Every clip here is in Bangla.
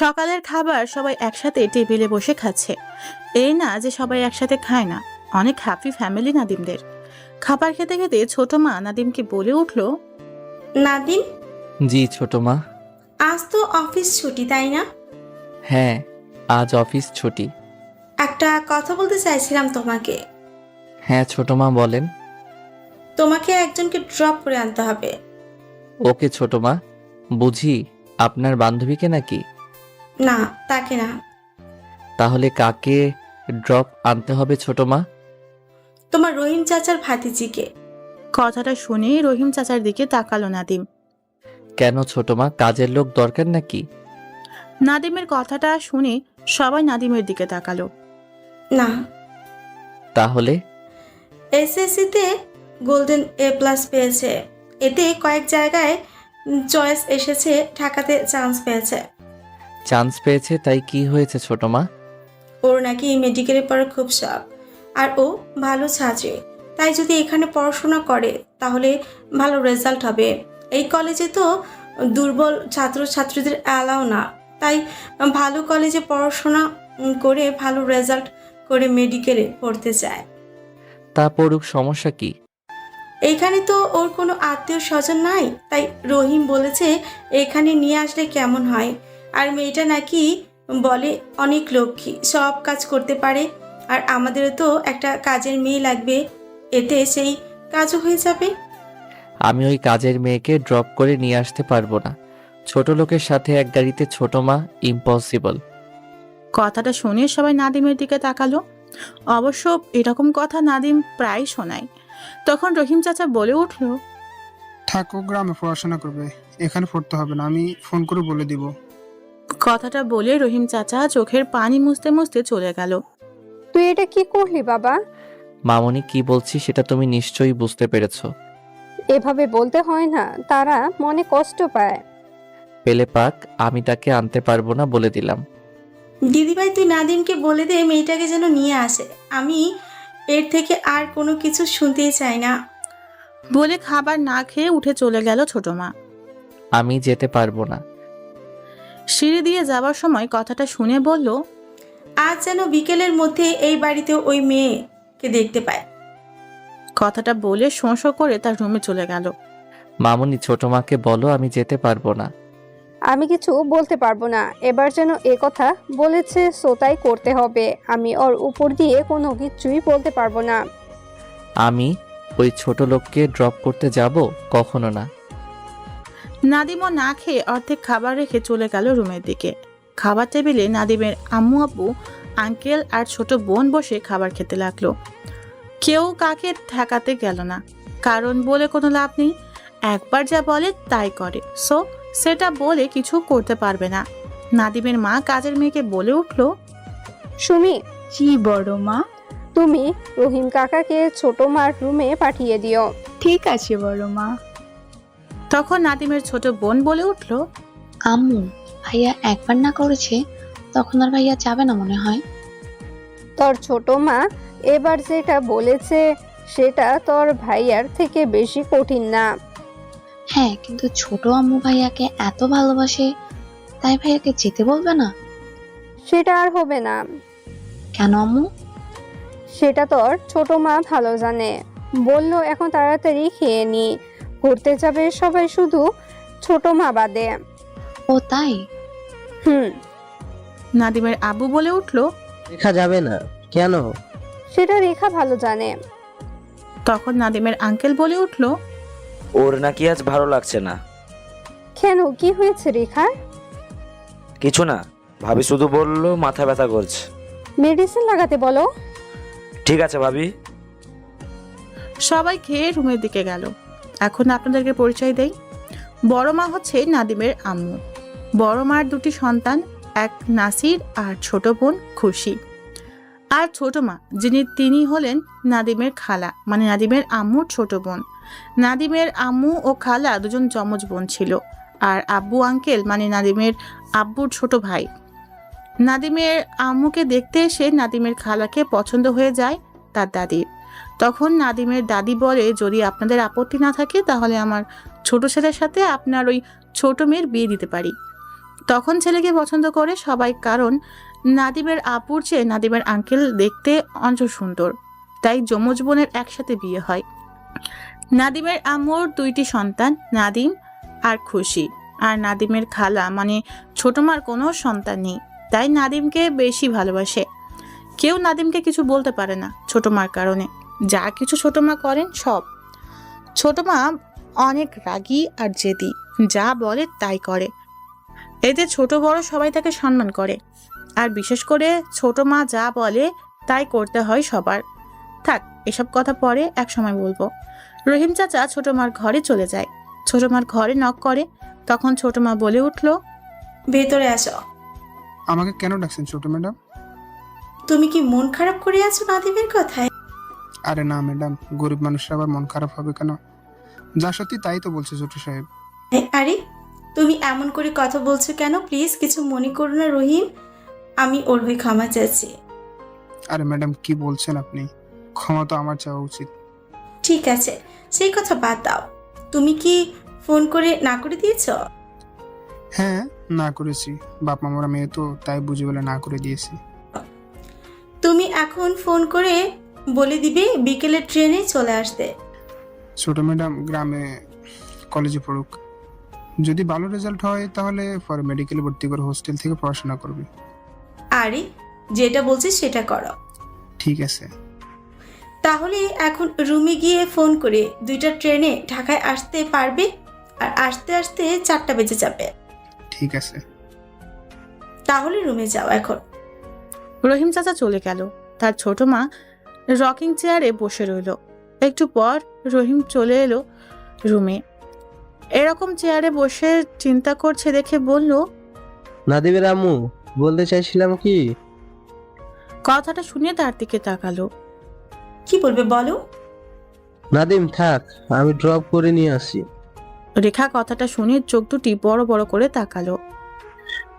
সকালের খাবার সবাই একসাথে টেবিলে বসে খাচ্ছে। এই না যে সবাই একসাথে খায় না, অনেক হ্যাপি ফ্যামিলি নাদিমদের। খাবার খেতে খেতে ছোট মা নাদিমকে বলে উঠল, নাদিম, জি ছোট মা। আজ তো অফিস ছুটি তাই না? হ্যাঁ, আজ অফিস ছুটি। একটা কথা বলতে চাইছিলাম তোমাকে। হ্যাঁ ছোট মা বলেন। তোমাকে একজনকে ড্রপ করে আনতে হবে। ওকে ছোট মা। বুঝি আপনার বান্ধবীকে নাকি? না, তাকে না। তাহলে কাকে ড্রপ আনতে হবে ছোট মা? তোমার রহিম চাচার ভাতিজিকে। কথাটা শুনে রহিম চাচার দিকে তাকালো নাদিম। কেন ছোট মা, কাজের লোক দরকার নাকি? নাদিমের কথাটা শুনে সবাই নাদিমের দিকে তাকালো। না, তাহলে? এসএসসিতে গোল্ডেন A+ পেয়েছে। এতে কয়েক জায়গায় চয়েস এসেছে, ঢাকাতে চান্স পেয়েছে। চান্স পেয়েছে তাই কি হয়েছে ছোট মা? ওর নাকি মেডিকেলে পড়ার খুব শখ, আর ও ভালো ছাত্রী। তাই যদি এখানে পড়াশোনা করে তাহলে ভালো রেজাল্ট হবে। এই কলেজে তো দুর্বল ছাত্রছাত্রীদের অ্যালাও না। তাই ভালো কলেজে পড়াশোনা করে ভালো রেজাল্ট করে মেডিকেলে পড়তে চায়। তা পড়ুক, সমস্যা কি? এইখানে তো ওর কোনো আত্মীয় স্বজন নাই, তাই রহিম বলেছে এখানে নিয়ে আসলে কেমন হয়। আর মেয়েটা নাকি বলে অনেক লক্ষ্মী, সব কাজ করতে পারে। আর আমাদেরও তো একটা কাজের মেয়ে লাগবে, এতে সেই কাজও হয়ে যাবে। আমি ওই কাজের মেয়েকে ড্রপ করে নিয়ে আসতে পারবো না। ছোট লোকের সাথে এক গাড়িতে ছোট মা, ইম্পসিবল। কথাটা শুনে সবাই নাদিমের দিকে তাকালো। অবশ্য এরকম কথা নাদিম প্রায় শোনায়। তখন রহিম চাচা বলে উঠল, থাকো, গ্রামে পড়াশোনা করবে, এখানে পড়তে হবে না, আমি ফোন করে বলে দিব। কথাটা বলে রহিম চাচা চোখের পানি মুছতে মুছতে চলে গেল। তুই এটা কি করলি বাবা? মামনি কি বলছি সেটা তুমি নিশ্চয়ই বুঝতে পেরেছো। এভাবে বলতে হয় না, তারা মনে কষ্ট পায়। পেলে পাক, আমি তাকে আনতে পারবো না বলে দিলাম। দিদিভাই, তুই নাদিমকে বলে দে মেয়েটাকে যেন নিয়ে আসে। আমি এর থেকে আর কোনো কিছু শুনতেই চাই না। বলে খাবার না খেয়ে উঠে চলে গেল ছোট মা। আমি যেতে পারবো না। সিঁড়ি দিয়ে যাবার সময় কথাটা শুনে বলল, আজ যেন বিকেলের মধ্যে এই বাড়িতে ওই মেয়েকে দেখতে পায়। কথাটা বলে শোঁ শোঁ করে তার রুমে চলে গেল। মামনি ছোট মাকে বলো আমি যেতে পারবো না। আমি কিছু বলতে পারবো না। এবার যেন এ কথা বলেছে, সোতাই করতে হবে। আমি ওর উপর দিয়ে কোনো কিছুই বলতে পারবো না। আমি ওই ছোট লোককে ড্রপ করতে যাব? কখনো না। নাদিমও না খেয়ে অর্ধেক খাবার রেখে চলে গেল রুমের দিকে। খাবার টেবিলে নাদিমের আম্মু আব্বু, আঙ্কেল আর ছোট বোন বসে খাবার খেতে লাগলো। কেউ কাকে ঠেকাতে গেল না, কারণ বলে কোনো লাভ নেই। একবার যা বলে তাই করে, সো সেটা বলে কিছু করতে পারবে না। নাদিমের মা কাজের মেয়েকে বলে উঠল, সুমি, জি বড় মা। তুমি রহিম কাকাকে ছোট মার রুমে পাঠিয়ে দিও। ঠিক আছে বড় মা। তখন নাদিমের ছোট বোন বলে উঠল, আম্মু, ভাইয়া একবার না করেছে, তখন আর ভাইয়া যাবে না মনে হয়। তোর ছোট মা এবার যেটা বলেছে সেটা তোর ভাইয়ার থেকে বেশি কঠিন না। হ্যাঁ, কিন্তু ছোট আম্মু ভাইয়াকে এত ভালোবাসে, তাই ভাইয়াকে যেতে বলবে না? সেটা আর হবে না। কেন আম্মু? সেটা তোর ছোট মা ভালো জানে। বললো এখন তাড়াতাড়ি খেয়ে নি, ঘুরতে যাবে সবাই, শুধু ছোট মা বাদে। ও তাই? হুম, নাদিমের আব্বু বলে উঠল। দেখা যাবে না কেন? সেটা রেখা ভালো জানে। তখন নাদিমের আঙ্কেল বলে উঠল, ওর নাকি আজ ভালো লাগছে না। কেন, কি হয়েছে রেখার? কিছু না, ভাবি শুধু বললো মাথা ব্যথা করছে। মেডিসিন লাগাতে বলো। ঠিক আছে ভাবি। সবাই খেয়ে রুমের দিকে গেল। এখন আপনাদেরকে পরিচয় দেই। বড় মা হচ্ছে নাদিমের আম্মু। বড় মার দুটি সন্তান, এক নাসির আর ছোট বোন খুশি। আর ছোট মা তিনি হলেন নাদিমের খালা, মানে নাদিমের আম্মুর ছোট বোন। নাদিমের আম্মু ও খালা দুজন যমজ বোন ছিল। আর আব্বু আঙ্কেল মানে নাদিমের আব্বুর ছোট ভাই। নাদিমের আম্মুকে দেখতে এসে নাদিমের খালাকে পছন্দ হয়ে যায় তার দাদির। তখন নাদিমের দাদি বলে, যদি আপনাদের আপত্তি না থাকে তাহলে আমার ছোট ছেলের সাথে আপনার ওই ছোট মেয়ের বিয়ে দিতে পারি। তখন ছেলেকে পছন্দ করে সবাই, কারণ নাদিমের আপুর চেয়ে নাদিমের আঙ্কেল দেখতে অঞ্চ সুন্দর, তাই যমজ বোনের একসাথে বিয়ে হয়। নাদিমের আম্মুর 2টি সন্তান, নাদিম আর খুশি। আর নাদিমের খালা মানে ছোট মার কোনো সন্তান নেই, তাই নাদিমকে বেশি ভালোবাসে। কেউ নাদিমকে কিছু বলতে পারে না ছোট মার কারণে। যা কিছু ছোট মা করেন সব। ছোট মা অনেক রাগী আর জেদি, যা বলে তাই করে। এতে ছোট বড় সবাই তাকে সম্মান করে, আর বিশেষ করে ছোট মা যা বলে তাই করতে হয় সবার। থাক, এসব কথা পরে এক সময় বলবো। রহিম চাচা ছোট মার ঘরে চলে যায়। ছোট মার ঘরে নক করে, তখন ছোট মা বলে উঠল, ভেতরে আসো। আমাকে কেন ডাকছেন ছোট ম্যাডাম? তুমি কি মন খারাপ করে আছো নাদিমের কথায়? আরে না ম্যাডাম, গরিব মানুষরা আবার মন খারাপ হবে কেন? যা সত্যি তাই তো বলছে ছোট সাহেব। আরে তুমি এমন করে কথা বলছো কেন? প্লিজ কিছু মনে করো না রহিম, আমি ওর হয়ে ক্ষমা চাইছি। আরে ম্যাডাম কি বলছেন আপনি? ক্ষমা তো আমার চাওয়া উচিত। ঠিক আছে, সেই কথা বাদ দাও। তুমি কি ফোন করে না করে দিয়েছো? হ্যাঁ, না করেছি। বাপ মামারা মেয়ে তো, তাই বুঝে বলে না করে দিয়েছি। তুমি এখন ফোন করে বলে দিবে বিকেলের ট্রেনে চলে আসতে। ছোট ম্যাডাম গ্রামে কলেজে পড়ুক, যদি ভালো রেজাল্ট হয় তাহলে পরে মেডিকেলে ভর্তি করে হোস্টেল থেকে পড়াশোনা করবে। আরে যেটা বলছি সেটা করো। ঠিক আছে। তাহলে এখন রুমে গিয়ে ফোন করে 2টা ট্রেনে ঢাকায় আসতে পারবে, আর আসতে আসতে 4টা বেজে যাবে। ঠিক আছে। তাহলে রুমে যাও এখন। রহিম চাচা চলে গেল। তার ছোট মা রকিং চেয়ারে বসে রইল। একটু পর রহিম চলে এলো রুমে। এরকম চেয়ারে বসে চিন্তা করছে দেখে বলল, নাদিমের আম্মু, বলতে চাইছিলাম কি, কথাটা শুনে তার দিকে তাকালো। কি বলবে বলো? নাদিম থাক, আমি ড্রপ করে নিয়ে আসি। রেখা কথাটা শুনে চোখ দুটি বড় বড় করে তাকালো।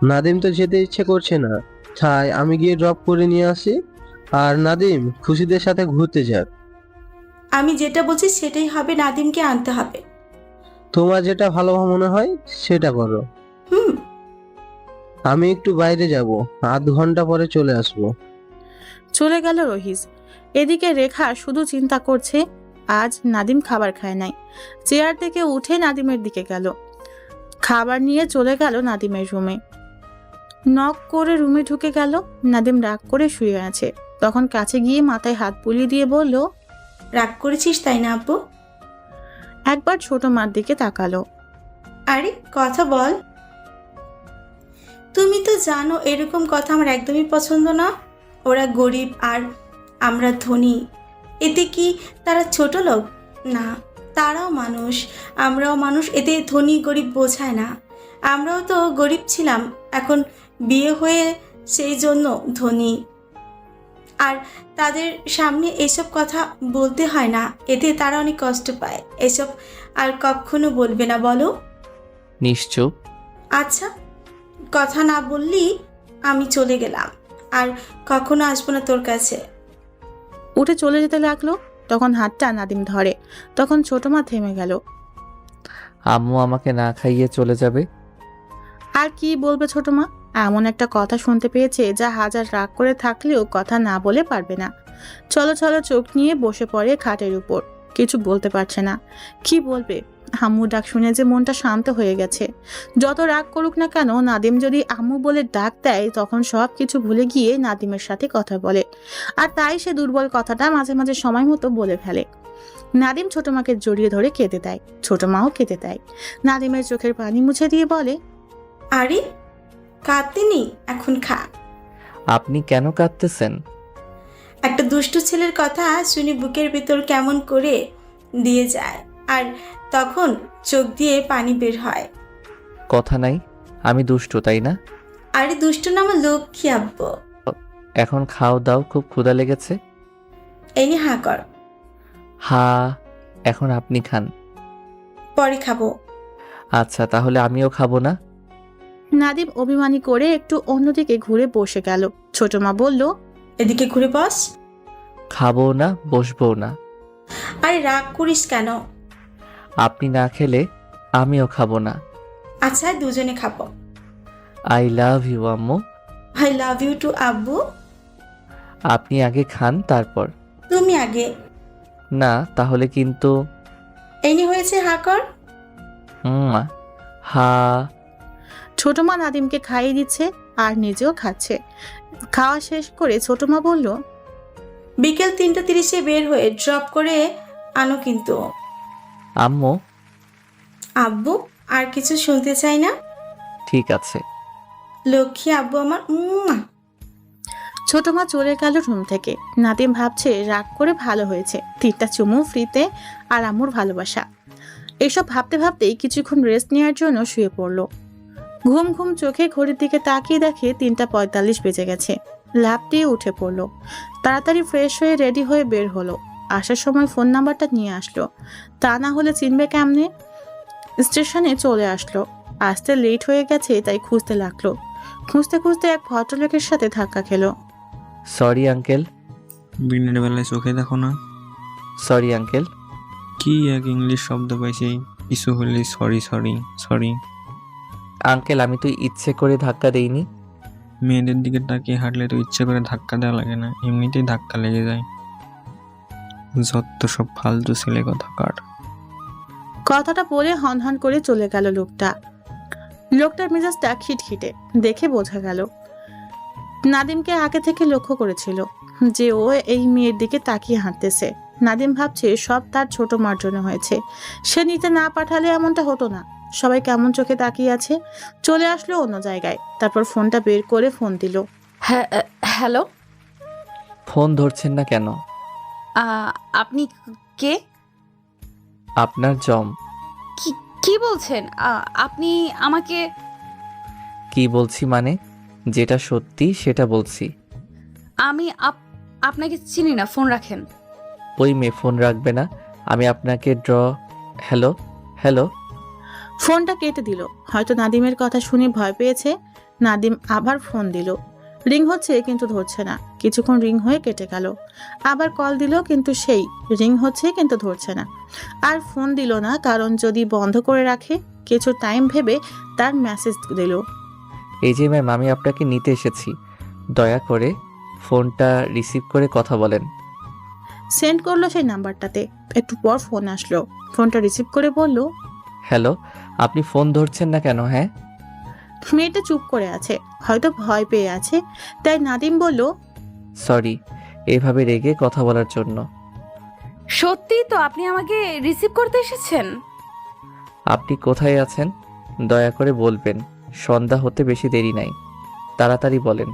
নাদিম তো যেতে ইচ্ছে করছে না, তাই আমি গিয়ে ড্রপ করে নিয়ে আসি, আর নাদিম খুশিদের সাথে ঘুরতে যাক। আমি যেটা বলছি সেটাই হবে, নাদিমকে আনতে হবে। তোমার যেটা ভালো মনে হয় সেটা করো। হুম। আমি একটু বাইরে যাব, আধ ঘন্টা পরে চলে আসবো। চলে গেল রহিস। এদিকে রেখা শুধু চিন্তা করছে, আজ নাদিম খাবার খায় নাই। চেয়ার থেকে উঠে নাদিমের দিকে গেল, খাবার নিয়ে চলে গেল নাদিমের রুমে। নক করে রুমে ঢুকে গেল। নাদিম রাগ করে শুয়ে আছে। তখন কাছে গিয়ে মাথায় হাত বুলিয়ে দিয়ে বলল, রাগ করেছিস তাই না আব্বু? একবার ছোট মার দিকে তাকালো। আরে কথা বল। তুমি তো জানো এরকম কথা আমার একদমই পছন্দ না। ওরা গরিব আর আমরা ধনী, এতে কি তারা ছোট লোক? না, তারাও মানুষ, আমরাও মানুষ, এতে ধনী গরিব বোঝায় না। আমরাও তো গরিব ছিলাম, এখন বিয়ে হয়ে সেই জন্য ধনী। আর তাদের সামনে এসব কথা বলতে হয় না, এতে তারা অনেক কষ্ট পায়। এসব আর কখনো বলবে না, বলো? নিশ্চুপ। আচ্ছা, কথা না বললি আমি চলে গেলাম, আর কখনো আসবো না তোর কাছে। উঠে চলে যেতে লাগলো। তখন হাতটা নাদিম ধরে। তখন ছোট মা থেমে গেল। আম্মু আমাকে না খাইয়ে চলে যাবে? আর কি বলবে ছোট মা? এমন একটা কথা শুনতে পেয়েছে যা হাজার রাগ করে থাকলেও কথা না বলে পারবে না। চলো চলো চোখ নিয়ে বসে পড়ে খাটের উপর। কিছু বলতে পারছে না, কি বলবে। আম্মু ডাক শুনে যে মনটা শান্ত হয়ে গেছে। যত রাগ করুক না কেন, নাদিম যদি আম্মু বলে ডাক দেয় তখন সব কিছু ভুলে গিয়ে নাদিমের সাথে কথা বলে। আর তাই সে দুর্বল কথাটা মাঝে মাঝে সময় মতো বলে ফেলে। নাদিম ছোট মাকে জড়িয়ে ধরে কেঁদে দেয়, ছোট মাও কেঁদে দেয়। নাদিমের চোখের পানি মুছে দিয়ে বলে, আরে কাঁদতে নেই, এখন খা। আপনি কেন কাঁদতেছেন? একটা দুষ্টু ছেলের কথা শুনে বুকের ভেতর কেমন করে দিয়ে যায়, আর তখন চোখ দিয়ে পানি বের হয়। কথা নাই, আমি দুষ্টু তাই না? আরে দুষ্টু না, আমার লক্ষ্মী আব্বু। এখন খাও দাও, খুব ক্ষুধা লেগেছে। এই নিয়ে হা কর। হা, এখন আপনি খান। পরে খাবো। আচ্ছা তাহলে আমিও খাবো না। নাদিম অভিমানী করে একটু অন্যদিকে ঘুরে বসে গেল। ছোট মা বলল, এদিকে ঘুরে বস। খাবো না, বসবো না। আরে রাগ করিস কেন? আপনি না খেলে আমিও খাবো না। আচ্ছা দুজনে খাবো। আই লাভ ইউ আম্মু। আই লাভ ইউ টু আব্বু। আপনি আগে খান তারপর। তুমি আগে। না তাহলে কিন্তু। এনি হয়েছে হাকর। হা। ছোট মা নাদিমকে খাইয়ে দিচ্ছে আর নিজেও খাচ্ছে। খাওয়া শেষ করে ছোট মা বলল, বিকেল 3:30 বের হয়ে ড্রপ করে আনো কিন্তু। আম্মু। আব্বু আর কিছু শুনতে চাই না। ঠিক আছে। লক্ষ্মী আব্বু আমার। ছোট মা চলে গেল রুম থেকে। নাদিম ভাবছে রাগ করে ভালো হয়েছে, 3টা চুমু ফ্রিতে আর আম্মুর ভালোবাসা। এসব ভাবতে ভাবতেই কিছুক্ষণ রেস্ট নেওয়ার জন্য শুয়ে পড়ল। ঘুম ঘুম চোখে ঘড়ির দিকে তাকিয়ে দেখে 3:45 বেজে গেছে। লাফ দিয়ে উঠে পড়ল। তাড়াতাড়ি ফ্রেশ হয়ে রেডি হয়ে বের হলো। আসার সময় ফোন নাম্বারটা নিয়ে আসলো, তা না হলে চিনবে কেমনে। স্টেশনে চলে আসলো। আসতে লেট হয়ে গেছে তাই খুঁজতে লাগলো। খুঁজতে খুঁজতে এক ভদ্রলোকের সাথে ধাক্কা খেলো। Sorry uncle. দিনের বেলায় চোখে দেখো না? Sorry uncle. কি এক ইংলিশ শব্দ পাইছি, কিছু হলে সরি সরি সরি। আঙ্কেল আমি তো ইচ্ছে করে ধাক্কা দেইনি। মেয়েদের দিকে তাকিয়ে হাঁটলে তো ইচ্ছে করে ধাক্কা দেওয়া লাগে না, এমনিতেই ধাক্কা লেগে যায়। যত সব ফালতু ছেলে কথাকার। কথাটা বলে হনহন করে চলে গেল লোকটা। লোকটার মেজাজটা খিটখিটে, দেখে বোঝা গেল নাদিমকে আগে থেকে লক্ষ্য করেছিল যে ও এই মেয়ের দিকে তাকিয়ে হাঁটতেছে। নাদিম ভাবছে সব তার ছোট মার জন্য হয়েছে। সে নিতে না পাঠালে এমনটা হতো না। সবাই কেমন চোখে তাকিয়ে আছে। চলে আসলো অন্য জায়গায়। তারপর ফোনটা বের করে ফোন দিল। হ্যালো, ফোন ধরছেন না কেন? আপনি কে? আপনার জম। কি বলছেন? আপনি আমাকে? কি বলছি মানে যেটা সত্যি সেটা বলছি। আমি আপনাকে চিনি না, ফোন রাখেন। ওই মেয়ে ফোন রাখবে না। আমি আপনাকে হ্যালো হ্যালো। ফোনটা কেটে দিল। হয়তো নাদিমের কথা শুনে ভয় পেয়েছে। নাদিম আবার ফোন দিল। রিং হচ্ছে কিন্তু ধরছে না। কিছুক্ষণ রিং হয়ে কেটে গেল। আবার কল দিল কিন্তু সেই রিং হচ্ছে কিন্তু ধরছে না। আর ফোন দিল না, কারণ যদি বন্ধ করে রাখে। কিছু টাইম ভেবে তার মেসেজ দিল। এই যে ম্যাম আমি আপনাকে নিতে এসেছি, দয়া করে ফোনটা রিসিভ করে কথা বলেন। সেন্ড করলো সেই নাম্বারটাতে। একটু পর ফোন আসলো। ফোনটা রিসিভ করে বলল, হ্যালো। আপনি ফোন ধরছেন না কেন? হ্যাঁ। মেয়েটা চুপ করে আছে, হয়তো ভয় পেয়ে আছে। তাই নাদিম বলল, সরি এভাবে রেগে কথা বলার জন্য। সত্যি তো আপনি আমাকে রিসিভ করতে এসেছেন? আপনি কোথায় আছেন দয়া করে বলবেন। সন্ধ্যা হতে বেশি দেরি নাই, তাড়াতাড়ি বলেন।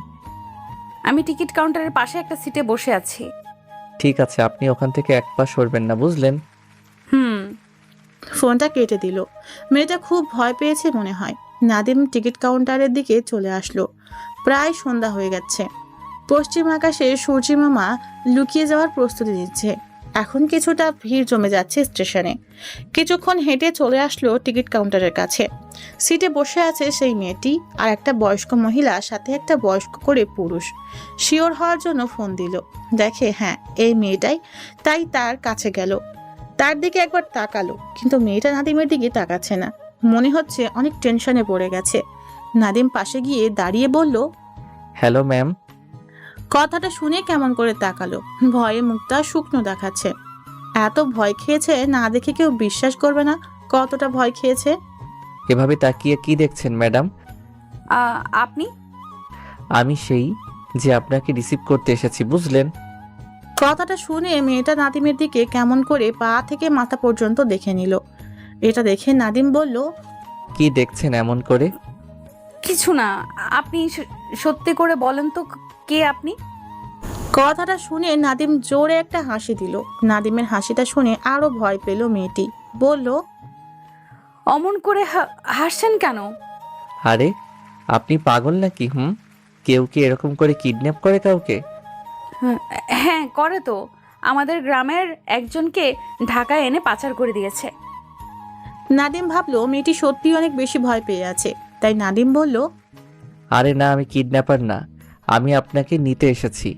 আমি টিকিট কাউন্টারের পাশে একটা সিটে বসে আছি। ঠিক আছে, আপনি ওখান থেকে এক পা সরবেন না, বুঝলেন? ফোনটা কেটে দিল। মেয়েটা খুব ভয় পেয়েছে মনে হয়। নাদিম টিকিট কাউন্টারের দিকে চলে আসলো। প্রায় সন্ধ্যা হয়ে গেছে। পশ্চিম আকাশে সূর্যি মামা লুকিয়ে যাওয়ার প্রস্তুতি নিচ্ছে। এখন কিছুটা ভিড় জমে যাচ্ছে স্টেশনে। কিছুক্ষণ হেঁটে চলে আসলো টিকিট কাউন্টারের কাছে। সিটে বসে আছে সেই মেয়েটি আর একটা বয়স্ক মহিলা, সাথে একটা বয়স্ক করে পুরুষ। শিওর হওয়ার জন্য ফোন দিল। দেখে হ্যাঁ এই মেয়েটাই, তাই তার কাছে গেল। তার দিকে একবার তাকালো, কিন্তু মেয়েটা নাদিমের দিকে তাকাচ্ছে না। মনে হচ্ছে অনেক টেনশনে পড়ে গেছে। নাদিম পাশে গিয়ে দাঁড়িয়ে বলল, হ্যালো ম্যাম। কথাটা শুনে কেমন করে তাকালো। ভয়ে মুখটা শুকনো দেখাচ্ছে। এত ভয় খেয়েছে, না দেখে কেউ বিশ্বাস করবে না কতটা ভয় খেয়েছে। এভাবে তাকিয়ে কি দেখছেন ম্যাডাম? আপনি? আমি সেই যে আপনাকে রিসিভ করতে এসেছি, বুঝলেন? কথাটা শুনে মেয়েটা নাদিমের দিকে কেমন করে পা থেকে মাথা পর্যন্ত দেখে নিল। এটা দেখে নাদিম বলল, কি দেখছেন এমন করে? কিছু না, আপনি সত্যি করে বলেন তো কে আপনি? কথাটা শুনে নাদিম জোরে একটা হাসি দিল। নাদিমের হাসিটা শুনে আরো ভয় পেল মেয়েটি। বলল, অমন করে হাসছেন কেন? আরে আপনি পাগল নাকি? কেউ কি এরকম করে কিডন্যাপ করে কাউকে? হ্যাঁ করে তো, আমাদের গ্রামের একজনকে ঢাকায় এনে পাচার করে দিয়েছে। নাদিম ভাবলো মেয়েটি সত্যি অনেক বেশি ভয় পেয়ে আছে। তাই নাদিম বলল, আরে না, আমি কিডন্যাপার না, আমি আপনাকে নিতে এসেছি।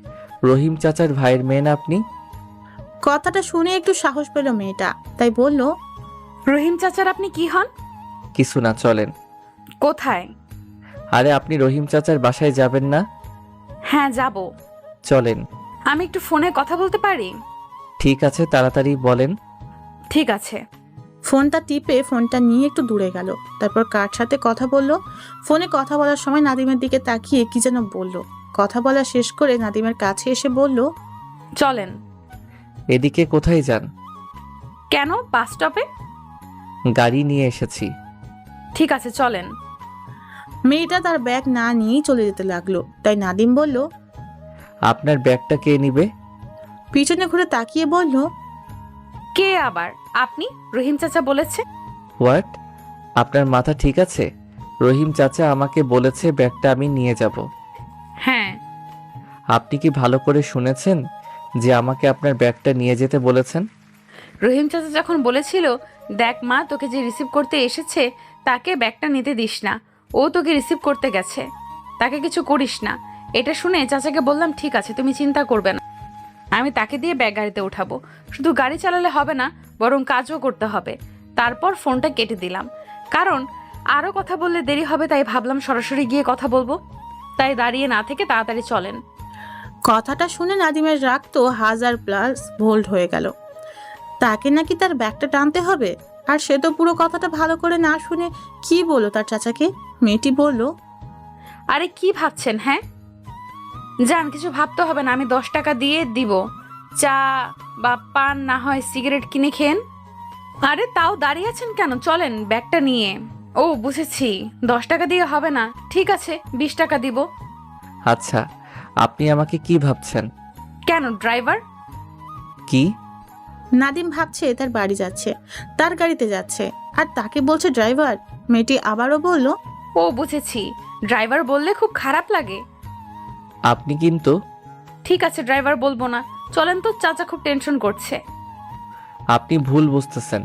রহিম চাচার ভাইয়ের মেয়ে না আপনি? কথাটা শুনে একটু সাহস পেল মেয়েটা। তাই বলল, রহিম চাচার আপনি কি হন? কিছু না, চলেন। কোথায়? আরে আপনি রহিম চাচার বাসায় যাবেন না? হ্যাঁ যাব। চলেন। আমি একটু ফোনে কথা বলতে পারি? ঠিক আছে, তাড়াতাড়ি বলেন। ঠিক আছে। ফোনটা টিপে ফোনটা নিয়ে একটু দূরে গেল। তারপর কার সাথে কথা বলল। ফোনে কথা বলার সময় নাদিমের দিকে তাকিয়ে কি যেন বলল। কথা বলা শেষ করে নাদিমের কাছে এসে বলল, চলেন। এদিকে কোথায় যান? কেন, বাস স্টপে। গাড়ি নিয়ে এসেছি। ঠিক আছে চলেন। মেয়েটা তার ব্যাগ না নিয়েই চলে যেতে লাগলো। তাই নাদিম বলল, আপনার ব্যাগটা কে নিবে? পিছনে ঘুরে তাকিয়ে বলল, কে আবার? আপনি? রহিম চাচা বলেছে। হোয়াট? আপনার মাথা ঠিক আছে? রহিম চাচা আমাকে বলেছে ব্যাগটা আমি নিয়ে যাব। হ্যাঁ। আপনি কি ভালো করে শুনেছেন যে আমাকে আপনার ব্যাগটা নিয়ে যেতে বলেছেন? রহিম চাচা যখন বলেছিল, দেখ মা, তোকে যে রিসিভ করতে এসেছে তাকে ব্যাগটা নিতে দিস না, ও তোকে রিসিভ করতে গেছে, তাকে কিছু করিস না। এটা শুনে চাচাকে বললাম, ঠিক আছে তুমি চিন্তা করবে না, আমি তাকে দিয়ে ব্যাগ গাড়িতে উঠাবো। শুধু গাড়ি চালালে হবে না, বরং কাজও করতে হবে। তারপর ফোনটা কেটে দিলাম, কারণ আরও কথা বললে দেরি হবে, তাই ভাবলাম সরাসরি গিয়ে কথা বলবো। তাই দাঁড়িয়ে না থেকে তাড়াতাড়ি চলেন। কথাটা শুনে নাদিমের রাগ তো 1000+ ভোল্ট হয়ে গেল। তাকে নাকি তার ব্যাগটা টানতে হবে, আর সে তো পুরো কথাটা ভালো করে না শুনে কি বলল তার চাচাকে। মেয়েটি বলল, আরে কি ভাবছেন? হ্যাঁ যান, কিছু ভাবতে হবে না, আমি 10 টাকা দিয়ে দিব, চা বা পান না হয় সিগারেট কিনে খেন। আরে তাও দাঁড়িয়ে আছেন কেন, চলেন ব্যাগটা নিয়ে। ও বুঝেছি, 10 টাকা দিয়ে হবে না, ঠিক আছে 20 টাকা দিব। আচ্ছা, আপনি আমাকে কি ভাবছেন? কেন, ড্রাইভার? কি? নাদিম ভাবছে তার বাড়ি যাচ্ছে, তার গাড়িতে যাচ্ছে, আর তাকে বলছে ড্রাইভার। মেয়েটি আবারও বলল, ও বুঝেছি, ড্রাইভার বললে খুব খারাপ লাগে। আপনি কিন্তু। ঠিক আছে ড্রাইভার বলবো না, চলেন তো, চাচা খুব টেনশন করছে। আপনি ভুল বুঝতেছেন,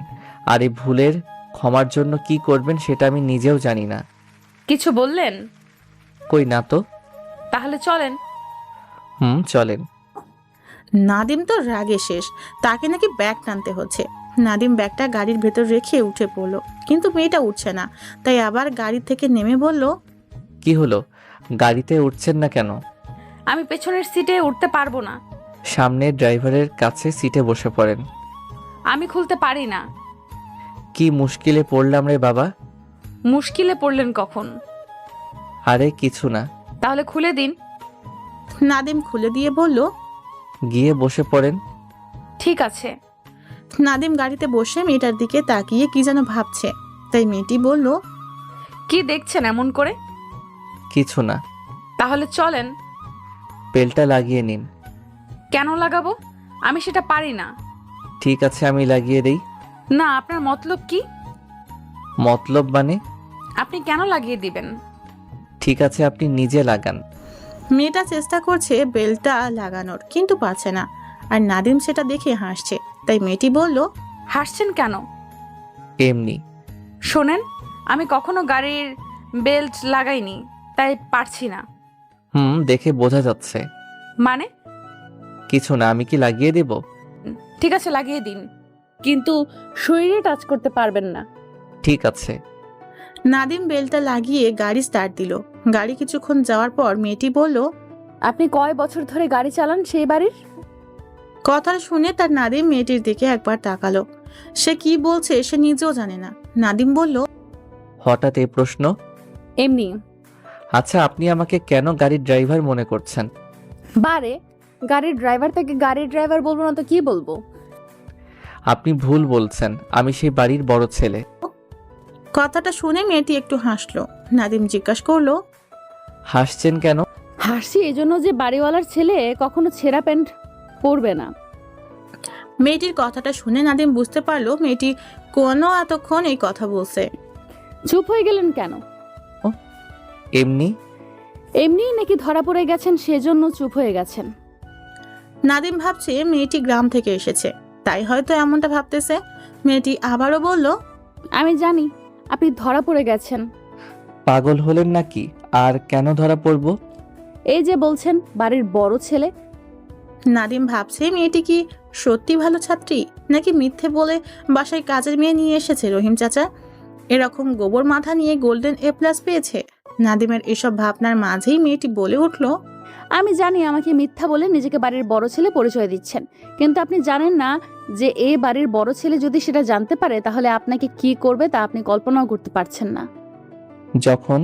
আর এই ভুলের ক্ষমার জন্য কি করবেন সেটা আমি নিজেও জানি না। কিছু বললেন? কই না তো। তাহলে চলেন। চলেন। নাদিম তো রাগে শেষ, তাকে নাকি ব্যাগ টানতে হচ্ছে। নাদিম ব্যাগটা গাড়ির ভেতর রেখে উঠে পড়লো, কিন্তু মেয়েটা উঠছে না। তাই আবার গাড়ি থেকে নেমে বলল, কি হলো, গাড়িতে উঠছেন না কেন? আমি পেছনের সিটে উঠতে পারবো না। সামনের ড্রাইভারের কাছে সিটে বসে পড়েন। আমি খুলতে পারি না। কি মুশকিলে পড়লাম রে বাবা। মুশকিলে পড়লেন কখন? আরে কিছু না। তাহলে খুলে দিন। নাদিম খুলে দিয়ে বলল, গিয়ে বসে পড়েন। ঠিক আছে। নাদিম গাড়িতে বসে মেয়েটার দিকে তাকিয়ে কি যেন ভাবছে। তাই মেয়েটি বলল, কি দেখছেন এমন করে? কিছু না। তাহলে চলেন। বেলটা লাগিয়ে নিন। কেন লাগাবো? আমি সেটা পারি না। ঠিক আছে, আমি লাগিয়ে দেই। না, আপনার মতলব কি? মতলব মানে? আপনি কেন লাগিয়ে দিবেন? ঠিক আছে, আপনি নিজে লাগান। মেয়েটা চেষ্টা করছে বেলটা লাগানোর, কিন্তু পারছে না। আর নাদিম সেটা দেখে হাসছে। তাই মেয়েটি বলল, হাসছেন কেন? এমনি। শোনেন, আমি কখনো গাড়ির বেল্ট লাগাইনি, তাই পারছি না। দেখে বোঝা যাচ্ছে। মানে? কিছু না, আমি কি লাগিয়ে দেব? ঠিক আছে লাগিয়ে দিন, কিন্তু শরীরে টাচ করতে পারবেন না। ঠিক আছে। নাদিম বেলটা লাগিয়ে গাড়ি স্টার্ট দিল। গাড়ি কিছুক্ষণ যাওয়ার পর মেয়েটি বলল, আপনি কয় বছর ধরে গাড়ি চালান সেই বাড়ির? কথাটা শুনে তার নাদিম মেয়েটির দিকে একবার তাকালো। সে কি বলছে সে নিজেও জানে না। নাদিম বলল, হঠাৎ এই প্রশ্ন? এমনি। আচ্ছা, আপনি আমাকে কেন গাড়ির ড্রাইভার মনে করছেন? বারে, গাড়ির ড্রাইভার থেকে গাড়ির ড্রাইভার বলবো না তো কি বলবো? আপনি ভুল বলছেন, আমি সেই বাড়ির বড় ছেলে। কথাটা শুনে মেয়েটি একটু হাসলো। নাদিম জিজ্ঞাসা করলো, হাসছেন কেন? হাসি এজন্য যে বাড়িওয়ালার ছেলে কখনো ছেঁড়া প্যান্ট পরবে না। মেয়েটির কথাটা শুনে নাদিম বুঝতে পারলো মেয়েটি কোনো এতক্ষণ এই কথা বলছে। চুপ হয়ে গেলেন কেন? এমনি। এমনি নাকি ধরা পড়ে গেছেন সেজন্য চুপ হয়ে গেছেন? নাদিম ভাবছে মেয়েটি গ্রাম থেকে এসেছে, তাই হয়তো এমনটা ভাবতেছে। মেয়েটি আবারও বলল, আমি জানি আপনি ধরা পড়ে গেছেন। পাগল হলেন নাকি? আর কেন ধরা পড়ব? এই যে বলছেন বাড়ির বড় ছেলে। নাদিম ভাবছে মেয়েটি কি সত্যি ভালো ছাত্রী, নাকি মিথ্যে বলে বাসায় কাজের মেয়ে নিয়ে এসেছে রহিম চাচা। এরকম গোবর মাথা নিয়ে গোল্ডেন A+ পেয়েছে। নাদিমের এসব ভাবনার মাঝেই মেয়েটি বলে উঠল, আমি জানি আমাকে মিথ্যা বলে নিজেকে বাড়ির বড় ছেলে পরিচয় দিচ্ছেন, কিন্তু আপনি জানেন না যে এই বাড়ির বড় ছেলে যদি সেটা জানতে পারে তাহলে আপনাকে কি করবে তা আপনি কল্পনাও করতে পারছেন না। যখন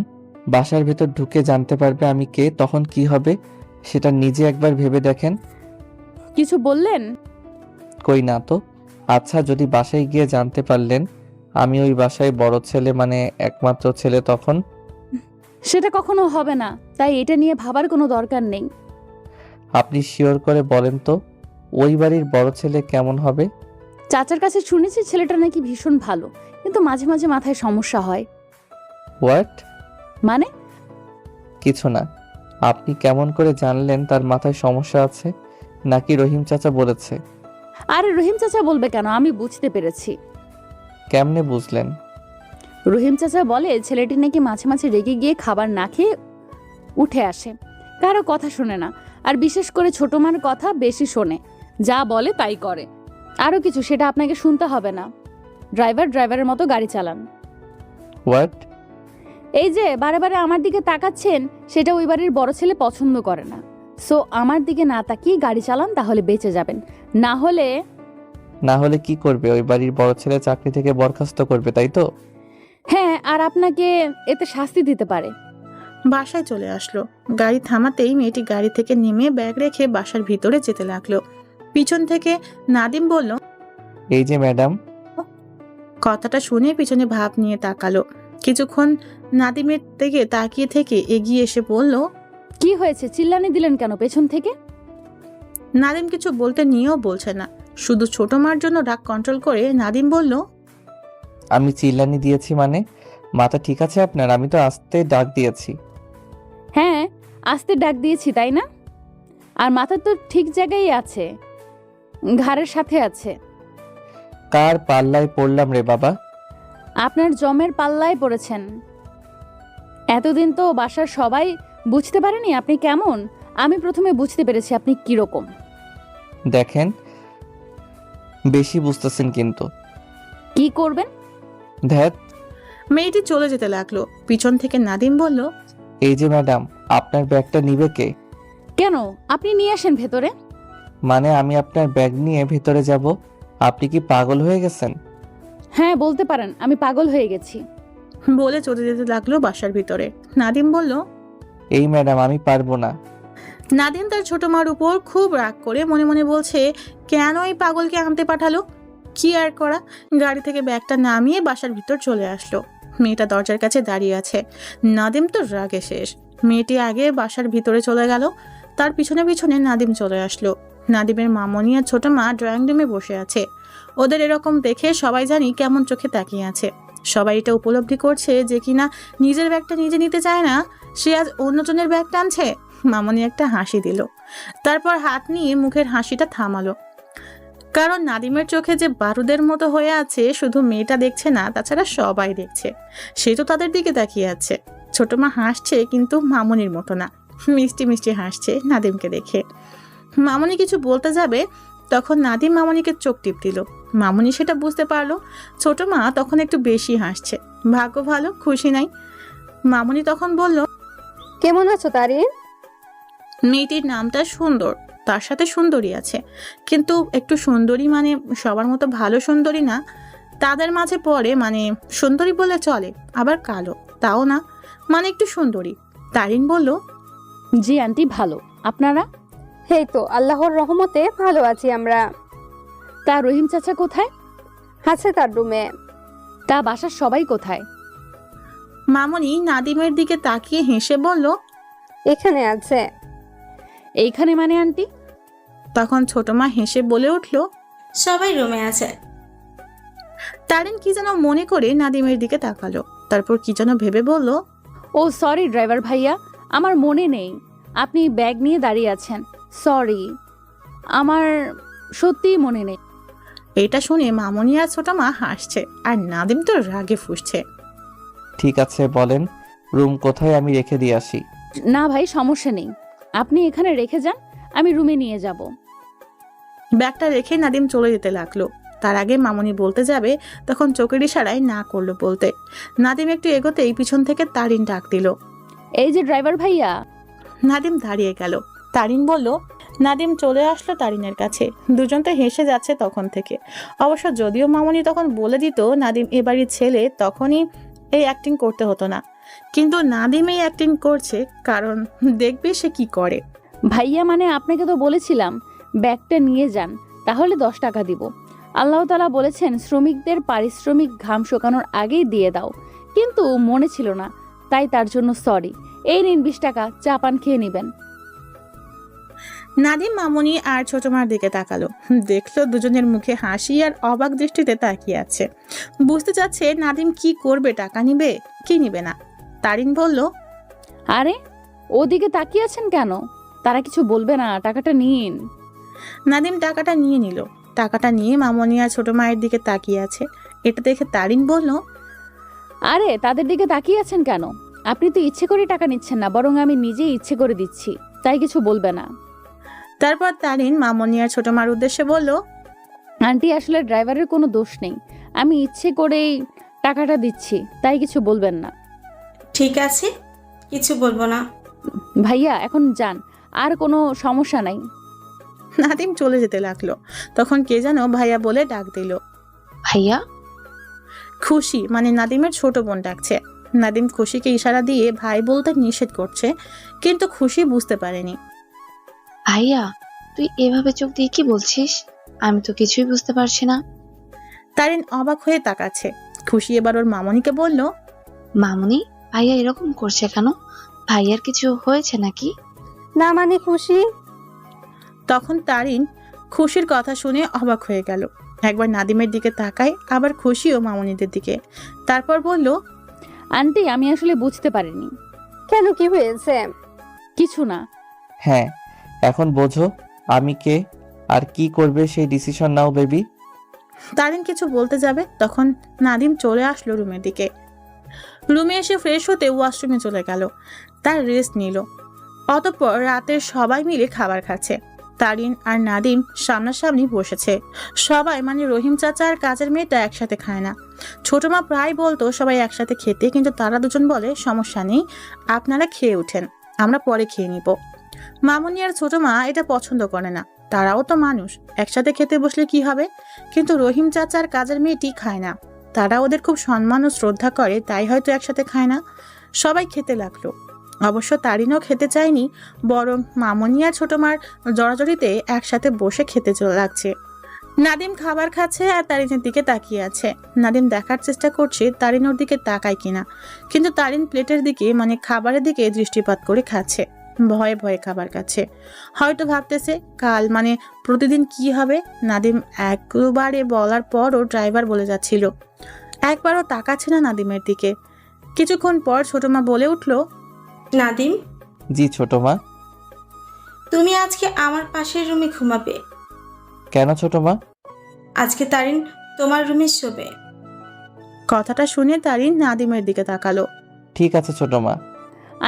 বাসার ভেতর ঢুকে জানতে পারবে আমি কে, তখন কি হবে সেটা নিজে একবার ভেবে দেখেন। কিছু বললেন? কই না তো। আচ্ছা, যদি বাসায় গিয়ে জানতে পারলেন আমি ওই বাসায় বড় ছেলে, মানে একমাত্র ছেলে, তখন? সেটা কখনো হবে না, তাই এটা নিয়ে ভাবার কোনো দরকার নেই। আপনি শিওর করে বলেন তো ওই বাড়ির বড় ছেলে কেমন হবে? চাচার কাছে শুনেছি ছেলেটা নাকি ভীষণ ভালো, কিন্তু মাঝে মাঝে মাথায় সমস্যা হয়। হোয়াট? মানে? কিছু না। আপনি কেমন করে জানলেন তার মাথায় সমস্যা আছে? নাকি রহিম চাচা বলেছে? আরে রহিম চাচা বলবে কেন, আমি বুঝতে পেরেছি। কেমনে বুঝলেন? রহিম চাচা বলে ছেলেটি নাকি মাঝে মাঝে রেগে গিয়ে খাবার না খেয়ে উঠে আসে, কারো কথা শোনে না, আর বিশেষ করে ছোট মার কথা বেশি শোনে, যা বলে তাই করে। আরও কিছু, সেটা আপনাকে শুনতে হবে না। ড্রাইভারের মতো গাড়ি চালান। হোয়াট? এই যে বারে বারে আমার দিকে তাকাচ্ছেন, সেটা ওই বাড়ির বড় ছেলে পছন্দ করে না। সো আমার দিকে না তাকিয়ে গাড়ি চালান, তাহলে বেঁচে যাবেন। না হলে কি করবে? ওই বাড়ির বড় ছেলে চাকরি থেকে বরখাস্ত করবে, তাই তো? হ্যাঁ, আর আপনাকে এতে শাস্তি দিতে পারে। বাসায় চলে আসলো। গাড়ি থামাতেই মেয়েটি গাড়ি থেকে নেমে ব্যাগ রেখে বাসার ভিতরে যেতে লাগলো। পিছন থেকে নাদিম বলল, এই যে ম্যাডাম। কথাটা শুনে পিছনে ভাব নিয়ে তাকালো। কিছুক্ষণ নাদিমের দিকে তাকিয়ে থেকে এগিয়ে এসে বলল, কি হয়েছে, চিল্লানি দিলেন কেন পেছন থেকে? নাদিম কিছু বলতে নিয়েও বলছে না, শুধু ছোট মার জন্য রাগ কন্ট্রোল করে নাদিম বলল, আমি চিল্লানি দিয়েছি মানে? মাথা ঠিক আছে আপনার? আমি তো আস্তে ডাক দিয়েছি। হ্যাঁ, আস্তে ডাক দিয়েছি তাই না? আর মাথা তো ঠিক জায়গায় আছে, ঘাড়ের সাথে আছে। কার পাল্লায় পড়লাম রে বাবা? আপনার জমের পাল্লায় পড়েছেন। এতদিন তো বাসার সবাই বুঝতে পারেনি আপনি কেমন। আমি প্রথমে বুঝতে পেরেছি আপনি কিরকম। দেখেন, বেশি বুঝতেছেন কিন্তু। কি করবেন? ধ্যাত। মেয়েটি চলে যেতে লাগলো। পিছন থেকে নাদিম বলল, এই যে ম্যাডাম, আপনার ব্যাগটা নিবে কে? কেন, আপনি নিয়ে আসেন ভেতরে। মানে আমি আপনার ব্যাগ নিয়ে ভেতরে যাব? আপনি কি পাগল হয়ে গেছেন? হ্যাঁ, বলতে পারেন আমি পাগল হয়ে গেছি। বলে চলে যেতে লাগলো বাসার ভিতরে। নাদিম বলল, এই ম্যাডাম, আমি পারবো না। নাদিম তার ছোট মার উপর খুব রাগ করে মনে মনে বলছে, কেন এই পাগলকে আনতে পাঠালো। কি আর করা, গাড়ি থেকে ব্যাগটা নামিয়ে বাসার ভিতর চলে আসলো। মেয়েটা দরজার কাছে দাঁড়িয়ে আছে। নাদিম তো রাগে শেষ। মেয়েটি আগে বাসার ভিতরে চলে গেল, তার পিছনে পিছনে নাদিম চলে আসলো। নাদিমের মামনি আর ছোট মা ড্রয়িং রুমে বসে আছে। ওদের এরকম দেখে সবাই জানি কেমন চোখে তাকিয়ে আছে। সবাই এটা উপলব্ধি করছে যে কিনা নিজের ব্যাগটা নিজে নিতে চায় না, সে আজ অন্যজনের ব্যাগ টানছে। মামনি একটা হাসি দিল, তারপর হাত নিয়ে মুখের হাসিটা থামালো। কারণ নাদিমের চোখে যে বারুদের মতো হয়ে আছে, শুধু মেয়েটা দেখছে না, তাছাড়া সবাই দেখছে। সে তো তাদের দিকে তাকিয়ে আছে। ছোট মা হাসছে, কিন্তু মামনির মতো না, মিষ্টি মিষ্টি হাসছে নাদিমকে দেখে। মামনি কিছু বলতে যাবে, তখন নাদিম মামনিকে চোখ টিপ দিল। মামনি সেটা বুঝতে পারলো। ছোট মা তখন একটু বেশি হাসছে। ভাগ্য ভালো, খুশি নাই। মামনি তখন বলল, কেমন আছো তারিন? মেয়েটির নামটা সুন্দর, তার সাথে সুন্দরী আছে, কিন্তু একটু সুন্দরী মানে সবার মতো ভালো সুন্দরী না, তাদের মাঝে পড়ে। মানে সুন্দরী বলে চলে, আবার কালো তাও না, মানে একটু সুন্দরী। তারিন বলল, জি আন্টি, ভালো। আপনারা? এই তো আল্লাহর রহমতে ভালো আছি আমরা। তা রহিম চাচা কোথায়? আছে তার রুমে। তা বাসার সবাই কোথায়? মামনি নাদিমের দিকে তাকিয়ে হেসে বলল, এখানে আছে। এইখানে মানে আন্টি? তখন ছোট মা হেসে বলে উঠল, সবাই রুমে আছে। তারিন কি যেন মনে করে নাদিমের দিকে তাকালো, তারপর কি যেন ভেবে বলল, ও সরি ড্রাইভার ভাইয়া, আমার মনে নেই আপনি ব্যাগ নিয়ে দাঁড়িয়ে আছেন। সরি, আমার সত্যিই মনে নেই। এটা শুনে মামনি আর ছোট মা হাসছে, আর নাদিম তো রাগে ফুঁসছে। ঠিক আছে, বলেন রুম কোথায়, আমি রেখে দিয়ে আসি। না ভাই, সমস্যা নেই, আপনি এখানে রেখে যান, আমি রুমে নিয়ে যাব। ব্যাগটা রেখে নাদিম চলে যেতে লাগলো। তার আগে মামনি বলতে যাবে, তখন চোখের ইশারায় না করলো বলতে। নাদিম একটু এগোতেই পিছন থেকে তারিন ডাক দিল, এই যে ড্রাইভার ভাইয়া। নাদিম দাঁড়িয়ে গেল। তারিন বলল। নাদিম চলে আসলো তারিনের কাছে। দুজন তো হেসে যাচ্ছে তখন থেকে। অবশ্য যদিও মামনি তখন বলে দিত নাদিম এ বাড়ির ছেলে, তখনই এই অ্যাক্টিং করতে হতো না, কিন্তু নাদিম এই অ্যাক্টিং করছে কারণ দেখবে সে কি করে। ভাইয়া মানে আপনাকে তো বলেছিলাম ব্যাগটা নিয়ে যান, তাহলে 10 টাকা দিব। আল্লাহ তাআলা বলেছেন শ্রমিকদের পারিশ্রমিক ঘাম শুকানোর আগেই দিয়ে দাও, কিন্তু মনে ছিল না, তাই তার জন্য সরি। এই নিন 20 টাকা, চা পান খেয়ে নেবেন। নাদিম মামনি আর ছোট মার দিকে তাকালো। দেখলো দুজনের মুখে হাসি আর অবাক দৃষ্টিতে তাকিয়ে আছে। বুঝতে চাচ্ছে নাদিম কি করবে, টাকা নিবে কি নিবে না। তারিন বলল। আরে ওদিকে তাকিয়ে আছেন কেন? তারা কিছু বলবে না, টাকাটা নিন। নাদিম টাকাটা নিয়ে নিল। টাকাটা নিয়ে মামনি আর ছোট মায়ের দিকে তাকিয়ে আছে। এটা দেখে তারিন বলল। আরে তাদের দিকে তাকিয়ে আছেন কেন? আপনি তো ইচ্ছে করে টাকা নিচ্ছেন না, বরং আমি নিজেই ইচ্ছে করে দিচ্ছি, তাই কিছু বলবে না। তারপর তারিন মামনি আর ছোট মার উদ্দেশ্যে বলল। আন্টি আসলে ড্রাইভারের কোনো দোষ নেই, আমি ইচ্ছে করেই টাকাটা দিচ্ছি, তাই কিছু বলবেন না। ঠিক আছে, কিছু বলবো না। ভাইয়া এখন যান, আর কোনো সমস্যা নাই। নাদিম চলে যেতে লাগলো। তখন কে যেন ভাইয়া বলে ডাক দিল। ভাইয়া? খুশি মানে নাদিমের ছোট বোন ডাকছে। নাদিম খুশিকে ইশারা দিয়ে ভাই বলতে নিষেধ করছে, কিন্তু খুশি বুঝতে পারেনি। ভাইয়া, তুই এভাবে চোখ দিয়ে কি বলছিস? আমি তো কিছুই বুঝতে পারছি না। তারিন অবাক হয়ে তাকাচ্ছে। খুশি এবার ওর মামনিকে বলল। মামুনি, ভাইয়া এরকম করছে কেন? ভাইয়ার কিছু হয়েছে নাকি? না মানে খুশি। তখন তারিন খুশির কথা শুনে অবাক হয়ে গেল। একবার নাদিমের দিকে তাকায়, আবার খুশি ও মামনিদের দিকে। তারপর বলল। আন্টি আমি আসলে বুঝতে পারিনি। কেন, কি হয়েছে? কিছু না। হ্যাঁ, এখন বোঝো আমি কে আর কি করবে সেই ডিসিশন নাও বেবি। তারিন কিছু বলতে যাবে, তখন নাদিম চলে আসলো রুমের দিকে। রুমে এসে ফ্রেশ হতে ওয়াশরুমে চলে গেল। তার রেস্ট নিল। অতঃপর রাতের সবাই মিলে খাবার খাচ্ছে। তারিন আর নাদিম সামনাসামনি বসেছে। সবাই মানে রহিম চাচা আর কাজের মেয়েটা একসাথে খায় না। ছোট মা প্রায় বলতো সবাই একসাথে খেতে, কিন্তু তারা দুজন বলে সমস্যা নেই, আপনারা খেয়ে উঠেন, আমরা পরে খেয়ে নিব। মামনি আর ছোট মা এটা পছন্দ করে না। তারাও তো মানুষ, একসাথে খেতে বসলে কি হবে। কিন্তু রহিম চাচা আর কাজের মেয়েটি খায় না। তারা ওদের খুব সম্মান ও শ্রদ্ধা করে, তাই হয়তো একসাথে খায় না। সবাই খেতে লাগলো। অবশ্য তারিনও খেতে চায়নি, বরং মামনি আর ছোট মার জড়াজড়িতে একসাথে বসে খেতে লাগছে। নাদিম খাবার খাচ্ছে আর তারিনের দিকে তাকিয়ে আছে। নাদিম দেখার চেষ্টা করছে তারিন ওর দিকে তাকায় কিনা, কিন্তু তারিন প্লেটের দিকে মানে খাবারের দিকে দৃষ্টিপাত করে খাচ্ছে। ভয়ে ভয়ে খাবার খাচ্ছে। হয়তো ভাবতেছে কাল মানে প্রতিদিন কি হবে। নাদিম একবারে বলার পরও ড্রাইভার বলে যাচ্ছিল। একবারও তাকাচ্ছে না নাদিমের দিকে। কিছুক্ষণ পর ছোট মা বলে উঠল। নাদিম, জি ছোট মা। তুমি আজকে আমার পাশের রুমে ঘুমাবে। কেন ছোট মা? আজকে তারিন তোমার রুমে শোবে। কথাটা শুনে তারিন নাদিমের দিকে তাকালো। ঠিক আছে ছোট মা।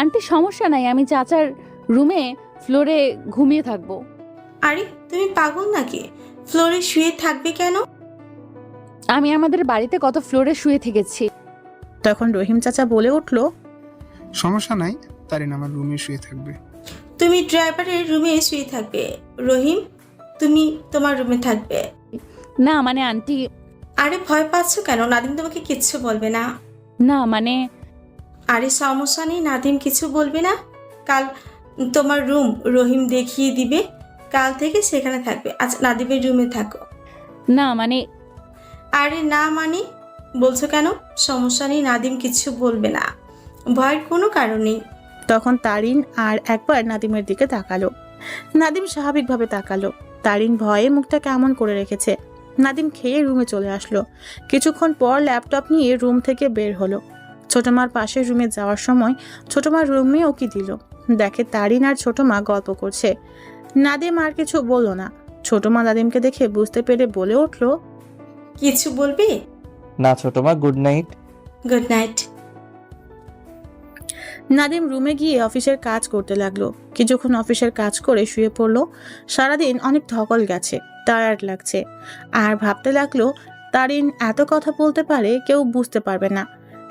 আন্টি সমস্যা নাই, আমি চাচার রুমে ফ্লোরে ঘুমিয়ে থাকবো। আরে তুমি পাগল নাকি? ফ্লোরে শুয়ে থাকবে কেন? আমি আমাদের বাড়িতে কত ফ্লোরে শুয়ে থেকেছি। তখন রহিম চাচা বলে উঠল। সমস্যা নাই, তারিন আমার রুমে শুয়ে থাকবে। তুমি ড্রাইভারের রুমে শুয়ে থাকবে। রহিম, তুমি তোমার রুমে থাকবে। না মানে আন্টি। আরে ভয় পাচ্ছ কেন? নাদিম তোমাকে কিচ্ছু বলবে না। না মানে। আরে সমস্যা নেই, নাদিম কিছু বলবে না। কাল তোমার রুম রহিম দেখিয়ে দিবে, কাল থেকে সেখানে থাকবে। আচ্ছা নাদিমের রুমে থাকো। না মানে। আরে না মানে বলছো কেন? সমস্যা নেই, নাদিম কিছু বলবে না, ভয়ের কোনো কারণ নেই। তখন তারিন আর একবার নাদিমের দিকে তাকালো। নাদিম স্বাভাবিকভাবে তাকালো। তারিন ভয়ে মুখটা কেমন করে রেখেছে। নাদিম খেয়ে রুমে চলে আসলো। কিছুক্ষণ পর ল্যাপটপ নিয়ে রুম থেকে বের হলো। ছোট মার পাশের রুমে যাওয়ার সময় ছোট মার রুমে ওকি দিল। দেখে তারিন আর ছোট মা গল্প করছে। নাদিম আর কিছু বলল না। ছোট মা নাদিমকে দেখে বুঝতে পেরে বলে উঠল। কিছু বলবি? না ছোট মা, good night. Good night. Nadim রুমে গিয়ে অফিসের কাজ করতে লাগলো। কিছুক্ষণ অফিসের কাজ করে শুয়ে পড়লো। সারাদিন অনেক ধকল গেছে, টায়ার্ড লাগছে। আর ভাবতে লাগলো তারিন এত কথা বলতে পারে, কেউ বুঝতে পারবে না।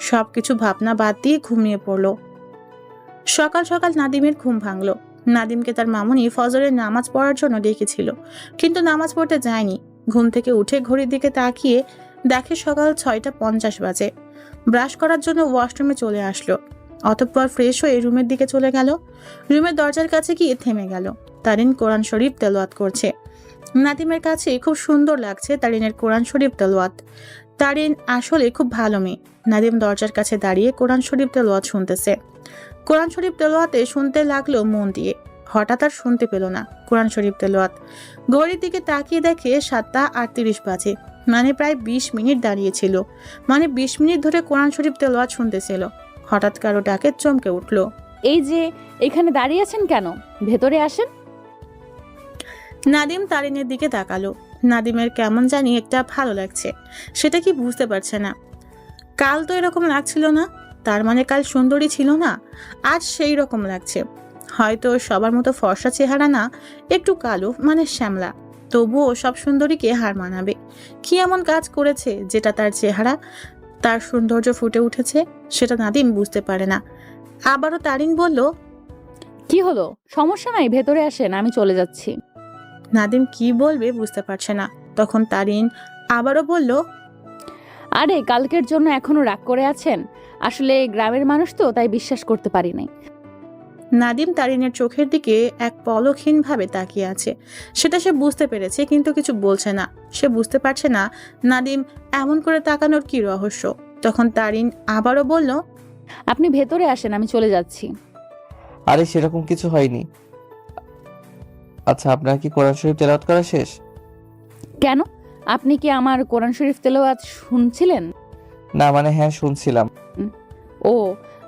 সবকিছু ভাবনা বাদ দিয়ে ঘুমিয়ে পড়লো। সকাল সকাল নাদিমের ঘুম ভাঙলো। নাদিমকে তার মামুনি ফজরের নামাজ পড়ার জন্য ডেকেছিল, কিন্তু নামাজ পড়তে যায়নি। ঘুম থেকে উঠে ঘড়ির দিকে তাকিয়ে দেখে সকাল 6:50 বাজে। ব্রাশ করার জন্য ওয়াশরুমে চলে আসলো। অতঃপর ফ্রেশ হয়ে রুমের দিকে চলে গেল। রুমের দরজার কাছে গিয়ে থেমে গেল। তারিন কোরআন শরীফ তেলাওয়াত করছে। নাদিমের কাছে খুব সুন্দর লাগছে তারিনের কোরআন শরীফ তেলাওয়াত। তারিন আসলে খুব ভালো মেয়ে। নাদিম দরজার কাছে দাঁড়িয়ে কোরআন শরীফ তেলাওয়াত শুনতেছে। কোরআন শরীফ তেলাওয়াতে শুনতে লাগলো মন দিয়ে। হঠাৎ আর শুনতে পেল না কোরআন শরীফ তেলাওয়াত। ঘড়ির দিকে তাকিয়ে দেখে 7:38 বাজে, মানে প্রায় 20 মিনিট দাঁড়িয়েছিল। মানে 20 মিনিট ধরে কোরআন শরীফ তেলাওয়াত শুনতেছিল। হঠাৎ কারো ডাকে চমকে উঠল। এই যে এখানে দাঁড়িয়ে আছেন কেন? ভেতরে আসেন। নাদিম তারিনের দিকে তাকালো। নাদিমের কেমন জানি একটা ভালো লাগছে, সেটা কি বুঝতে পারছে না। কাল তো এরকম লাগছিল না, তার মানে কাল সুন্দরী ছিল না, আজ সেই রকম লাগছে। হয়তো সবার মতো ফর্সা চেহারা না, একটু কালো মানে শ্যামলা, তবুও সব সুন্দরীকে হার মানাবে। কি এমন কাজ করেছে যেটা তার চেহারা, তার সৌন্দর্য ফুটে উঠেছে, সেটা নাদিম বুঝতে পারে না। আবারও তারিন বলল, কি হলো? সমস্যা নাই, ভেতরে আসেন, আমি চলে যাচ্ছি। নাদিম কি বলবে বুঝতে পারছে না। তখন তারিন আবারও বলল, আরে কালকের জন্য এখনো রাগ করে আছেন? আসলে গ্রামের মানুষ তো, তাই বিশ্বাস করতে পারি নাই। নাদিম তারিনের চোখের দিকে এক পলকহীন ভাবে তাকিয়ে আছে। সেটা সে বুঝতে পেরেছে, কিন্তু কিছু বলছে না। সে বুঝতে পারছে না নাদিম এমন করে তাকানোর কি রহস্য। তখন তারিন আবারও বলল, আপনি ভেতরে আসেন, আমি চলে যাচ্ছি। আরে সেরকম কিছু হয়নি। আচ্ছা, আপনার কি কোরআন শরীফ তেলাওয়াত করা শেষ? কেন? আপনি কি আমার কোরআন শরীফ তেলাওয়াত শুনছিলেন? না মানে হ্যাঁ, শুনছিলাম। ও,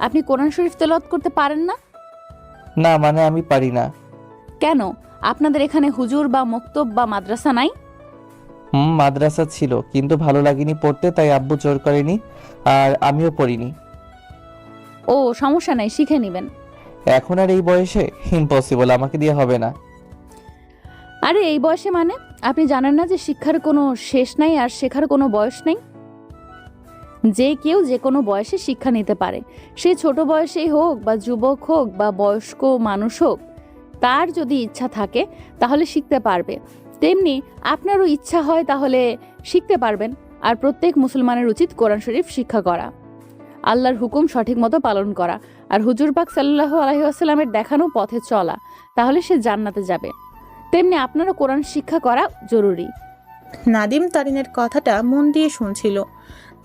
আপনি কোরআন শরীফ তেলাওয়াত করতে পারেন না? না মানে আমি পারি না। কেন? আপনাদের এখানে হুজুর বা মক্তব বা মাদ্রাসা নাই? মাদ্রাসা ছিল, কিন্তু ভালো লাগেনি পড়তে, তাই আব্বু জোর করেনি, আর আমিও পড়িনি। ও সমস্যা নাই, শিখে নেবেন। এখন আর এই বয়সে ইম্পসিবল, আমাকে দিয়ে হবে না। আরে এই বয়সে মানে? আপনি জানেন না যে শিক্ষার কোনো শেষ নাই আর শেখার কোনো বয়স নেই? যে কেউ যে কোনো বয়সে শিক্ষা নিতে পারে, সে ছোট বয়সেই হোক বা যুবক হোক বা বয়স্ক মানুষ হোক, তার যদি ইচ্ছা থাকে তাহলে শিখতে পারবে। তেমনি আপনারও ইচ্ছা হয় তাহলে শিখতে পারবেন। আর প্রত্যেক মুসলমানের উচিত কোরআন শরীফ শিক্ষা করা, আল্লাহর হুকুম সঠিক মতো পালন করা, আর হুজুর পাক সাল্লাল্লাহু আলাইহি ওয়াসাল্লামের দেখানো পথে চলা, তাহলে সে জান্নাতে যাবে। তেমনি আপনারও কোরআন শিক্ষা করা জরুরি। নাদিম তারিনের কথাটা মন দিয়ে শুনছিল।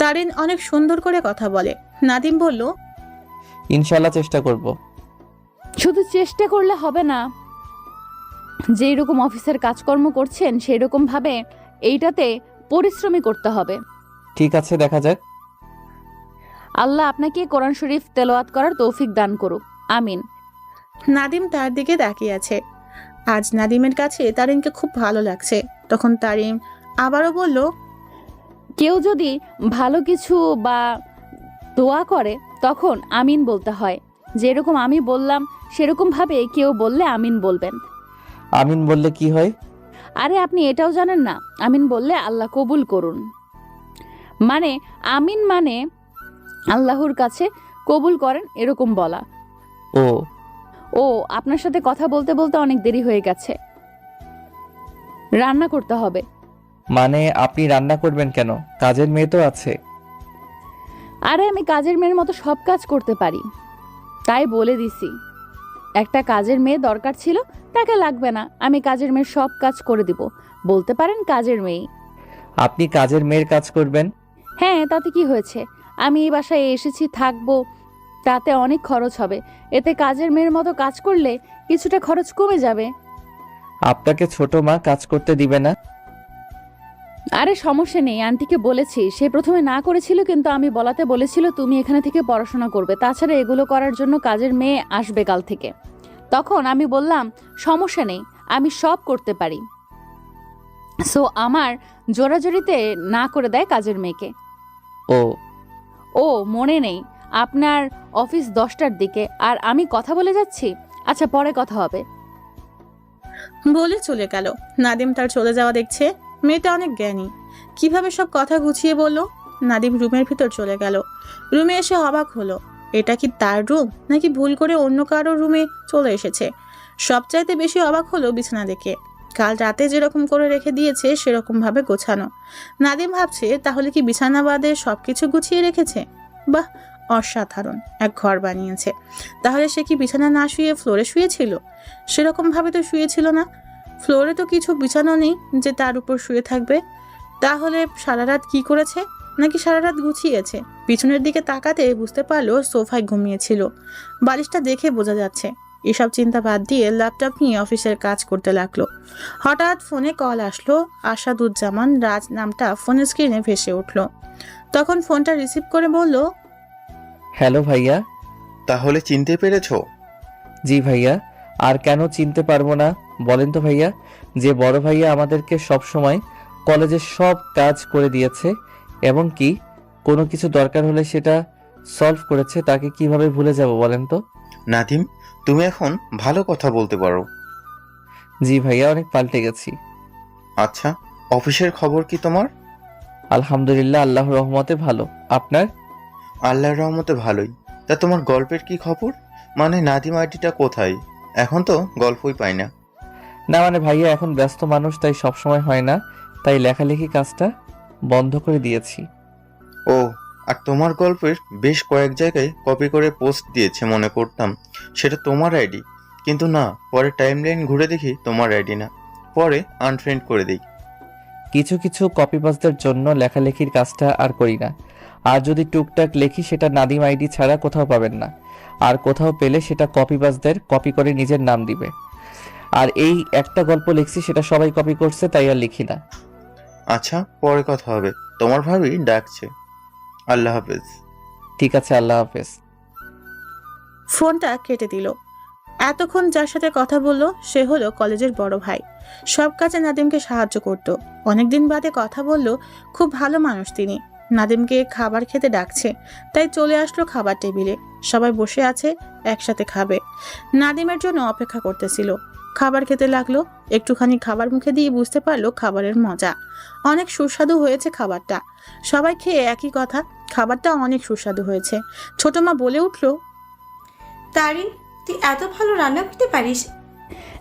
তারিন অনেক সুন্দর করে কথা বলে। নাদিম বলল, ইনশাল্লাহ চেষ্টা করব। শুধু চেষ্টা করলে হবে না, যেই রকম অফিসের কাজকর্ম করছেন সেই রকম ভাবে এইটাতে পরিশ্রমী করতে হবে। ঠিক আছে, দেখা যাক। আল্লাহ আপনাকে কোরআন শরীফ তেলাওয়াত করার তৌফিক দান করুক, আমিন। নাদিম তার দিকে তাকিয়ে আছে। আজ নাদিমের কাছে তারিনকে খুব ভালো লাগছে। তখন তারিন আবারও বলল, কেউ যদি ভালো কিছু বা দোয়া করে তখন আমিন বলতে হয়। যেরকম আমি বললাম সেরকম ভাবে কেউ বললে আমিন বলবেন। আমিন বললে কি হয়? আরে আপনি এটাও জানেন না? আমিন বললে আল্লাহ কবুল করুন, মানে আমিন মানে আল্লাহর কাছে কবুল করেন, এরকম বলা। ও ও, আপনার সাথে কথা বলতে বলতে অনেক দেরি হয়ে গেছে, রান্না করতে হবে। মানে আপনি রান্না করবেন কেন? কাজের মেয়ে তো আছে। আরে আমি কাজের মেয়ের মতো সব কাজ করতে পারি, তাই বলে দিছি। একটা কাজের মেয়ে দরকার ছিল, তাকে লাগবে না, আমি কাজের মেয়ের সব কাজ করে দিব, বলতে পারেন কাজের মেয়ে। আপনি কাজের মেয়ের কাজ করবেন? হ্যাঁ, তাতে কি হয়েছে? আমি এই বাসায় এসেছি, থাকবো, তাতে অনেক খরচ হবে। এতে কাজের মেয়ের মতো কাজ করলে কিছুটা খরচ কমে যাবে। আপনাকে ছোট মা কাজ করতে দিবে না? আরে সমস্যা নেই, আন্টিকে বলেছি। সে প্রথমে না করেছিল, কিন্তু আমি বলাতে বলেছিল তুমি এখানে থেকে পড়াশোনা করবে, তাছাড়া এগুলো করার জন্য কাজের মেয়ে আসবে কাল থেকে। তখন আমি বললাম সমস্যা নেই, আমি সব করতে পারি। সো আমার জোরাজোরিতে না করে দেয় কাজের মেয়েকে। ও ও মনে নেই? আপনার অফিস 10টার দিকে, আর আমি কথা বলে যাচ্ছি। আচ্ছা, পরে কথা হবে। বলে চলে গেল। নাদিম তার চলে যাওয়া দেখছে। মেয়েটা অনেক জ্ঞানী, কিভাবে সব কথা গুছিয়ে বলল। নাদিম রুমের ভিতর চলে গেল। রুমে এসে অবাক হলো, এটা কি তার রুম নাকি ভুল করে অন্য কারো রুমে চলে এসেছে? সবচাইতে বেশি অবাক হলো বিছানা দেখে। কাল রাতে যেরকম করে রেখে দিয়েছে সেরকম ভাবে গোছানো। নাদিম ভাবছে তাহলে কি বিছানা বাদে সবকিছু গুছিয়ে রেখেছে? বাহ, অসাধারণ এক ঘর বানিয়েছে। তাহলে সে কি বিছানা না শুয়ে ফ্লোরে শুয়েছিল? সেরকম ভাবে তো শুয়েছিল না। ফ্লোরে তো কিছু বিছানো নেই যে তার উপর শুয়ে থাকবে। তাহলে সারা রাত কি করেছে? নাকি সারা রাত গুছিয়েছে? পিছনের দিকে তাকাতে বুঝতে পারলো সোফায় ঘুমিয়েছিল। বালিশটা দেখে বোঝা যাচ্ছে। এসব চিন্তা বাদ দিয়ে ল্যাপটপ নিয়ে অফিসের কাজ করতে লাগলো। হঠাৎ ফোনে কল আসলো। আসাদুজ্জামান রাজ নামটা ফোনের স্ক্রিনে ভেসে উঠলো। তখন ফোনটা রিসিভ করে বলল, হ্যালো ভাইয়া। তাহলে চিনতে পেরেছো? জি ভাইয়া। আর কেন চিনতে পারবো না বলেন তো ভাইয়া? যে বড় ভাইয়া আমাদেরকে সব সময় কলেজের সব কাজ করে দিয়েছে এবং কি কোনো কিছু দরকার হলে সেটা সলভ করেছে, তাকে কিভাবে ভুলে যাব বলেন তো? নাদিম, তুমি এখন ভালো কথা বলতে পারো। জি ভাইয়া, অনেক পাল্টে গেছি। আচ্ছা, অফিসের খবর কি তোমার? আলহামদুলিল্লাহ, আল্লাহর রহমতে ভালো। আপনার? আল্লাহর রহমতে ভালোই। তা তোমার গল্পের কি খবর? মানে নাদিম আইডিটা কোথায়? এখন তো গল্পই পাই না। না মানে ভাইয়া এখন ব্যস্ত মানুষ, তাই সবসময় হয় না, তাই লেখালেখি কাজটা বন্ধ করে দিয়েছি। ও, আর তোমার গল্পের বেশ কয়েক জায়গায় কপি করে পোস্ট দিয়েছে মনে করতাম সেটা তোমার আইডি, কিন্তু না, পরে টাইমলাইন ঘুরে দেখি তোমার আইডি না, পরে আনফ্রেন্ড করে দিই। কিছু কিছু কপিবাজদের জন্য লেখালেখির কাজটা আর করি না। আর যদি টুকটাক লেখি সেটা নাদিম আইডি ছাড়া কোথাও পাবেন না। আর কোথাও পেলে সেটা কপিবাজদের কপি করে নিজের নাম দিবে। আর এই একটা গল্প লিখছি, সেটা সবাই কপি করছে, তাই আর লিখি না। আচ্ছা, পরে কথা হবে, তোমার ভাবি ডাকছে। আল্লাহ হাফেজ। ঠিক আছে, আল্লাহ হাফেজ। ফোনটা কেটে দিল। এতক্ষণ যার সাথে কথা বললো সে হলো কলেজের বড় ভাই। সব কাজে নাদিমকে সাহায্য করত। অনেকদিন বাদে কথা বলল। খুব ভালো মানুষ তিনি। নাদিমকে খাবার খেতে ডাকছে, তাই চলে আসলো খাবার টেবিলে। সবাই বসে আছে, একসাথে খাবে। নাদিমের জন্য অপেক্ষা করতেছিল। খাবার খেতে লাগলো। একটুখানি খাবার মুখে দিয়ে বুঝতে পারলো খাবারের মজা। অনেক সুস্বাদু হয়েছে খাবারটা। সবাই খেয়ে একই কথা, খাবারটা অনেক সুস্বাদু হয়েছে। ছোট মা বলে উঠলো, তারিন, তুই এত ভালো রান্না করতে পারিস?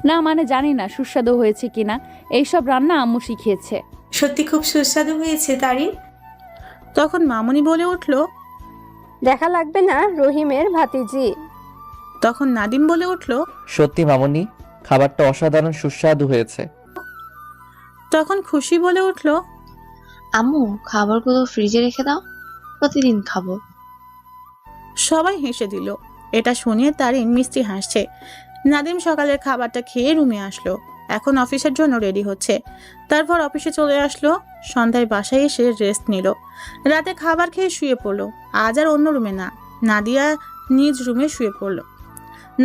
না মানে জানি না সুস্বাদু হয়েছে কিনা, এইসব রান্না আম্মু শিখিয়েছে। সত্যি খুব সুস্বাদু হয়েছে তারিন। তখন মামুনি বলে উঠলো, দেখা লাগবে না রহিমের ভাতিজি। তখন নাদিম বলে উঠলো, সত্যি মামুনি, খাবারটা অসাধারণ সুস্বাদু হয়েছে। তখন খুশি বলে উঠলো, আম্মু, খাবারগুলো ফ্রিজে রেখে দাও, প্রতিদিন খাবো। সবাই হেসে দিল। এটা শুনে তারিন মিষ্টি হাসছে। নাদিম সকালের খাবারটা খেয়ে রুমে আসলো। এখন অফিসের জন্য রেডি হচ্ছে। তারপর অফিসে চলে আসলো। সন্ধ্যায় বাসায় এসে রেস্ট নিল। রাতে খাবার খেয়ে শুয়ে পড়লো। আজ আর অন্য রুমে না, নাদিয়া নিজ রুমে শুয়ে পড়লো।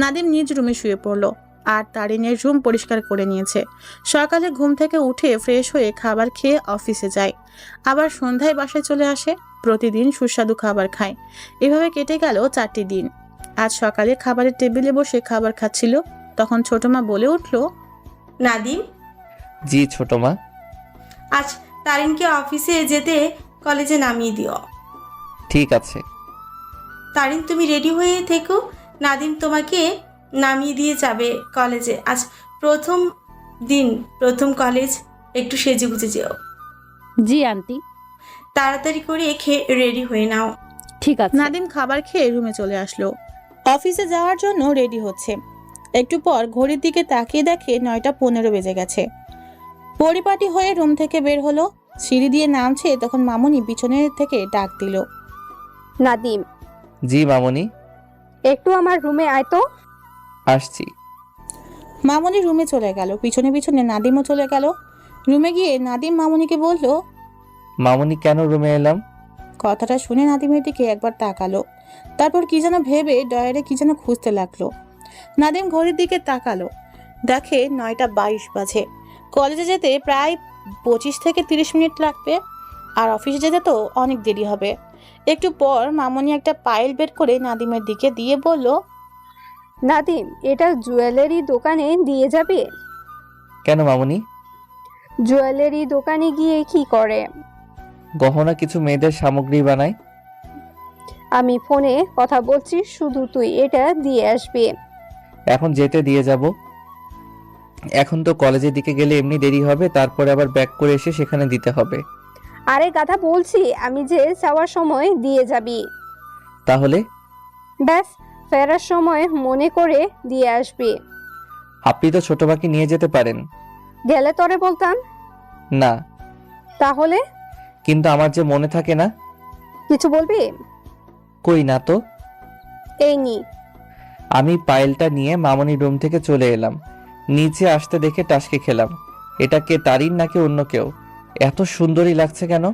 নাদিম নিজ রুমে শুয়ে পড়লো আর তারিনের রুম পরিষ্কার করে নিয়েছে। সকালে ঘুম থেকে উঠে ফ্রেশ হয়ে খাবার খেয়ে অফিসে যায়। আবার সন্ধ্যায় বাসায় চলে আসে। প্রতিদিন সুস্বাদু খাবার খায়। এভাবে কেটে গেল 4টি দিন। আজ সকালে খাবারের টেবিলে বসে খাবার খাচ্ছিল। তখন ছোট মা বলে উঠলো, নাদিম, জি ছোট মা। আজ তারিনকে অফিসে যেতে কলেজে নামিয়ে দিও। ঠিক আছে। তারিন, তুমি রেডি হয়ে থেকো, নাদিম তোমাকে নামিয়ে দিয়ে যাবে কলেজে। আজ প্রথম দিন, প্রথম কলেজ, একটু সেজে গুজে যেও। জি আন্টি। তাড়াতাড়ি করে খেয়ে রেডি হয়ে নাও। ঠিক আছে। নাদিম খাবার খেয়ে রুমে চলে আসলো। অফিসে যাওয়ার জন্য রেডি হচ্ছে। একটু পর ঘড়ির দিকে তাকিয়ে দেখে 9:15 বেজে গেছে। পরিপাটি হয়ে রুম থেকে বের হলো। সিঁড়ি দিয়ে নামছে, তখন মামুনি পিছনে থেকে ডাক দিল, নাদিম, জি মামুনি। একটু আমার রুমে আয় তো। আসছি। মামুনি রুমে চলে গেল। পিছনে পিছনে নাদিমও চলে গেল। রুমে গিয়ে নাদিম মামুনিকে বলল, মামুনি কেন রুমে এলাম? কথাটা শুনে নাদিমের দিকে একবার তাকালো। তারপর কি যেন ভেবে ডয়ারে কি যেন খুঁজতে লাগলো। নাদিম ঘড়ির দিকে তাকালো, দেখে 9:22 বাজে। কলেজে যেতে প্রায় 25 থেকে 30 মিনিট লাগবে। আর অফিসে যেতে তো অনেক দেরি হবে। একটু পর মামুনি একটা পাইল বের করে নাদিমের দিকে দিয়ে বলল, নাদিম, এটা জুয়েলারি দোকানে দিয়ে যাবে? কেন মামুনি? জুয়েলারি দোকানে গিয়ে কি করে? গহনা কিছু মেয়েদের সামগ্রী বানায়। আমি ফোনে কথা বলছি, শুধু তুই এটা দিয়ে আসবি। এখন যেতে দিয়ে যাব। এখন তো কলেজের দিকে গেলে এমনি দেরি হবে, তারপরে আবার ব্যাক করে এসে সেখানে দিতে হবে। আরে গাধা, বলছি আমি যে যাওয়ার সময় দিয়ে যাবি। তাহলে ব্যাস, ফেরার সময় মনে করে দিয়ে আসবি। আপনি তো ছোট ভাইকে নিয়ে যেতে পারেন। গেলে তোরে বলতাম। না, তাহলে কিন্তু আমার যে মনে থাকে না। কিছু বলবি? কই না তো। এই নি। আমি পায়েলটা নিয়ে মামনির রুম থেকে চলে এলাম। নিচে আসতে দেখে টাসকে খেলাম। এটা কে, তারিন নাকি অন্য কেউ? এত সুন্দরী লাগছে কেন?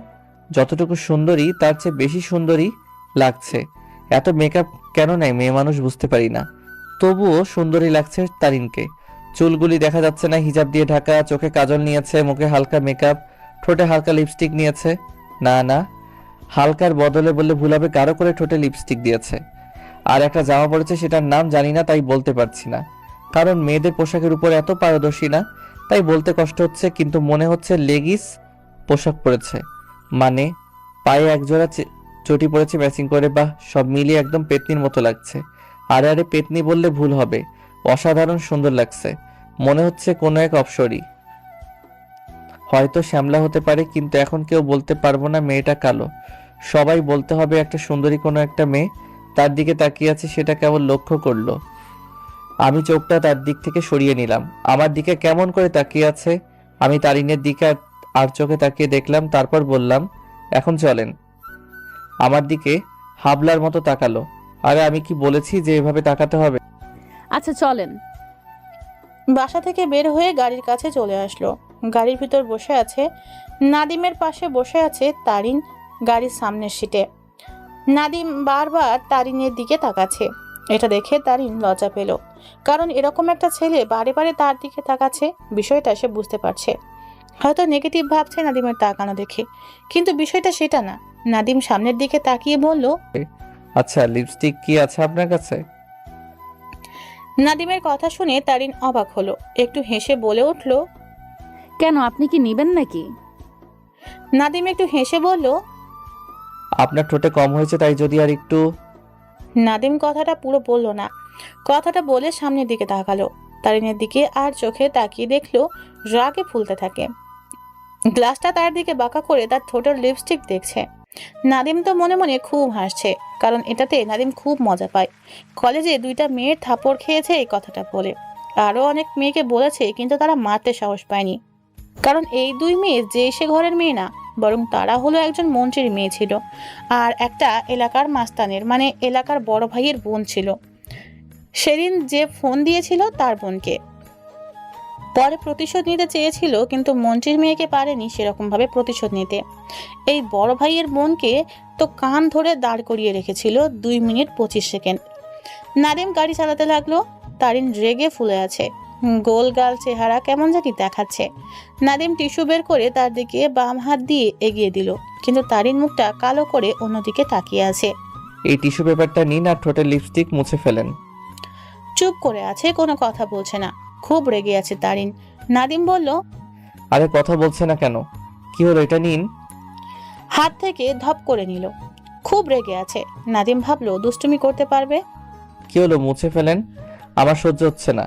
যতটুকু সুন্দরী তার চেয়ে বেশি সুন্দরী লাগছে। এত মেকআপ কেন নাই মেয়ে মানুষ বুঝতে পারি না, তবুও সুন্দরী লাগছে তারিনকে। চুলগুলি দেখা যাচ্ছে না, হিজাব দিয়ে ঢাকা, চোখে কাজল নিয়েছে, মুখে হালকা মেকআপ, ঠোঁটে হালকা লিপস্টিক নিয়েছে। না না, হালকার বদলে বললে ভুল হবে, গাঢ় করে ঠোঁটে লিপস্টিক দিয়েছে। আর একটা জামা পড়েছে, সেটার নাম জানি না, তাই বলতে পারছি না, কারণ মেয়েদের পোশাকের উপর এত পারদর্শী না, তাই বলতে কষ্ট হচ্ছে। কিন্তু মনে হচ্ছে লেগিস পোশাক পরেছে, মানে পায়ে একজোড়া চটি পরেছে ম্যাচিং করে। বা সব মিলিয়ে একদম পেতনির মতো লাগছে। আরে আরে, পেতনি বললে ভুল হবে, অসাধারণ সুন্দর লাগছে। মনে হচ্ছে কোনো এক অপসরী, হয়তো শ্যামলা হতে পারে, কিন্তু এখন কেউ বলতে পারবো না মেয়েটা কালো। সবাই বলতে হবে একটা সুন্দরী কোনো একটা মেয়ে তার দিকে তাকিয়ে আছে, সেটা কেবল লক্ষ্য করলো। আমি চোখটা তার দিক থেকে সরিয়ে নিলাম। আমার দিকে কেমন করে তাকিয়ে আছে। আমি তারিনের দিকে আর চোখে তাকিয়ে দেখলাম, তারপর বললাম, এখন চলেন। আমার দিকে হাবলার মতো তাকালো। আরে আমি কি বলেছি যে এভাবে তাকাতে হবে? আচ্ছা চলেন। বাসা থেকে বের হয়ে গাড়ির কাছে চলে আসলো। গাড়ির ভিতর বসে আছে নাদিমের পাশে বসে আছে তারিন গাড়ির সামনের সিটে। নাদিম বারবার তারিনের দিকে তাকাচ্ছে। এটা দেখে তারিন লজ্জা পেল, কারণ এরকম একটা ছেলে বারে বারে তার দিকে তাকাচ্ছে। বিষয়টা সে বুঝতে পারছে, হয়তো নেগেটিভ ভাবছে নাদিমের তাকানো দেখে, কিন্তু বিষয়টা সেটা না। নাদিম সামনের দিকে তাকিয়ে বলল, আচ্ছা, লিপস্টিক কি আছে আপনার কাছে? নাদিমের কথা শুনে তারিন অবাক হলো, একটু হেসে বলে উঠল, কেন, আপনি কি নেবেন নাকি? নাদিম একটু হেসে বলল, আপনার ঠোঁটে কম হয়েছে, তাই যদি আর একটু। নাদিম কথাটা পুরো বলল না, কথাটা বলে সামনের দিকে তাকালো। তারিনের দিকে আর চোখে তাকিয়ে দেখলো রাগে ফুলতে থাকে। গ্লাসটা তার দিকে বাঁকা করে তার ঠোঁটের লিপস্টিক দেখছে। নাদিম তো মনে মনে খুব হাসছে, কারণ এটাতে নাদিম খুব মজা পায়। কলেজে 2টা মেয়ের থাপড় খেয়েছে এই কথাটা বলে। আরও অনেক মেয়েকে বলেছে, কিন্তু তারা মারতে সাহস পায়নি, কারণ এই 2 মেয়ে যে সে ঘরের মেয়ে না, বরং তারা হলো একজন মন্ত্রীর মেয়ে ছিল, আর একটা এলাকার মাস্তানের, মানে এলাকার বড় ভাইয়ের বোন ছিল। সেদিন যে ফোন দিয়েছিল তার বোনকে। পরে প্রতিশোধ নিতে চেয়েছিল, কিন্তু মন্ত্রীর মেয়েকে পারেনি সেরকম ভাবে প্রতিশোধ নিতে। এই বড় ভাইয়ের বোনকে তো কান ধরে দাঁড় করিয়ে রেখেছিল 2 মিনিট 25 সেকেন্ড। নাদিম গাড়ি চালাতে লাগলো। তারিন রেগে ফুলে আছে, গোল গাল চেহারা কেমন জানি দেখাচ্ছে। নাদিম টিস্যু বের করে তার দিকে বাম হাত দিয়ে এগিয়ে দিল, কিন্তু তারিন মুখটা কালো করে অন্যদিকে তাকিয়ে আছে। এই টিস্যু পেপারটা নিন আর ঠোঁটের লিপস্টিক মুছে ফেলেন। চুপ করে আছে, কোনো কথা বলছে না। খুব রেগে আছে তারিন। নাদিম বলল, আরে কথা বলছে না কেন? কি হলো, এটা নিন। হাত থেকে ধপ করে নিল। খুব রেগে আছে। নাদিম ভাবলো দুষ্টুমি করতে পারবে। কি হলো, মুছে ফেলেন, আমার সহ্য হচ্ছে না।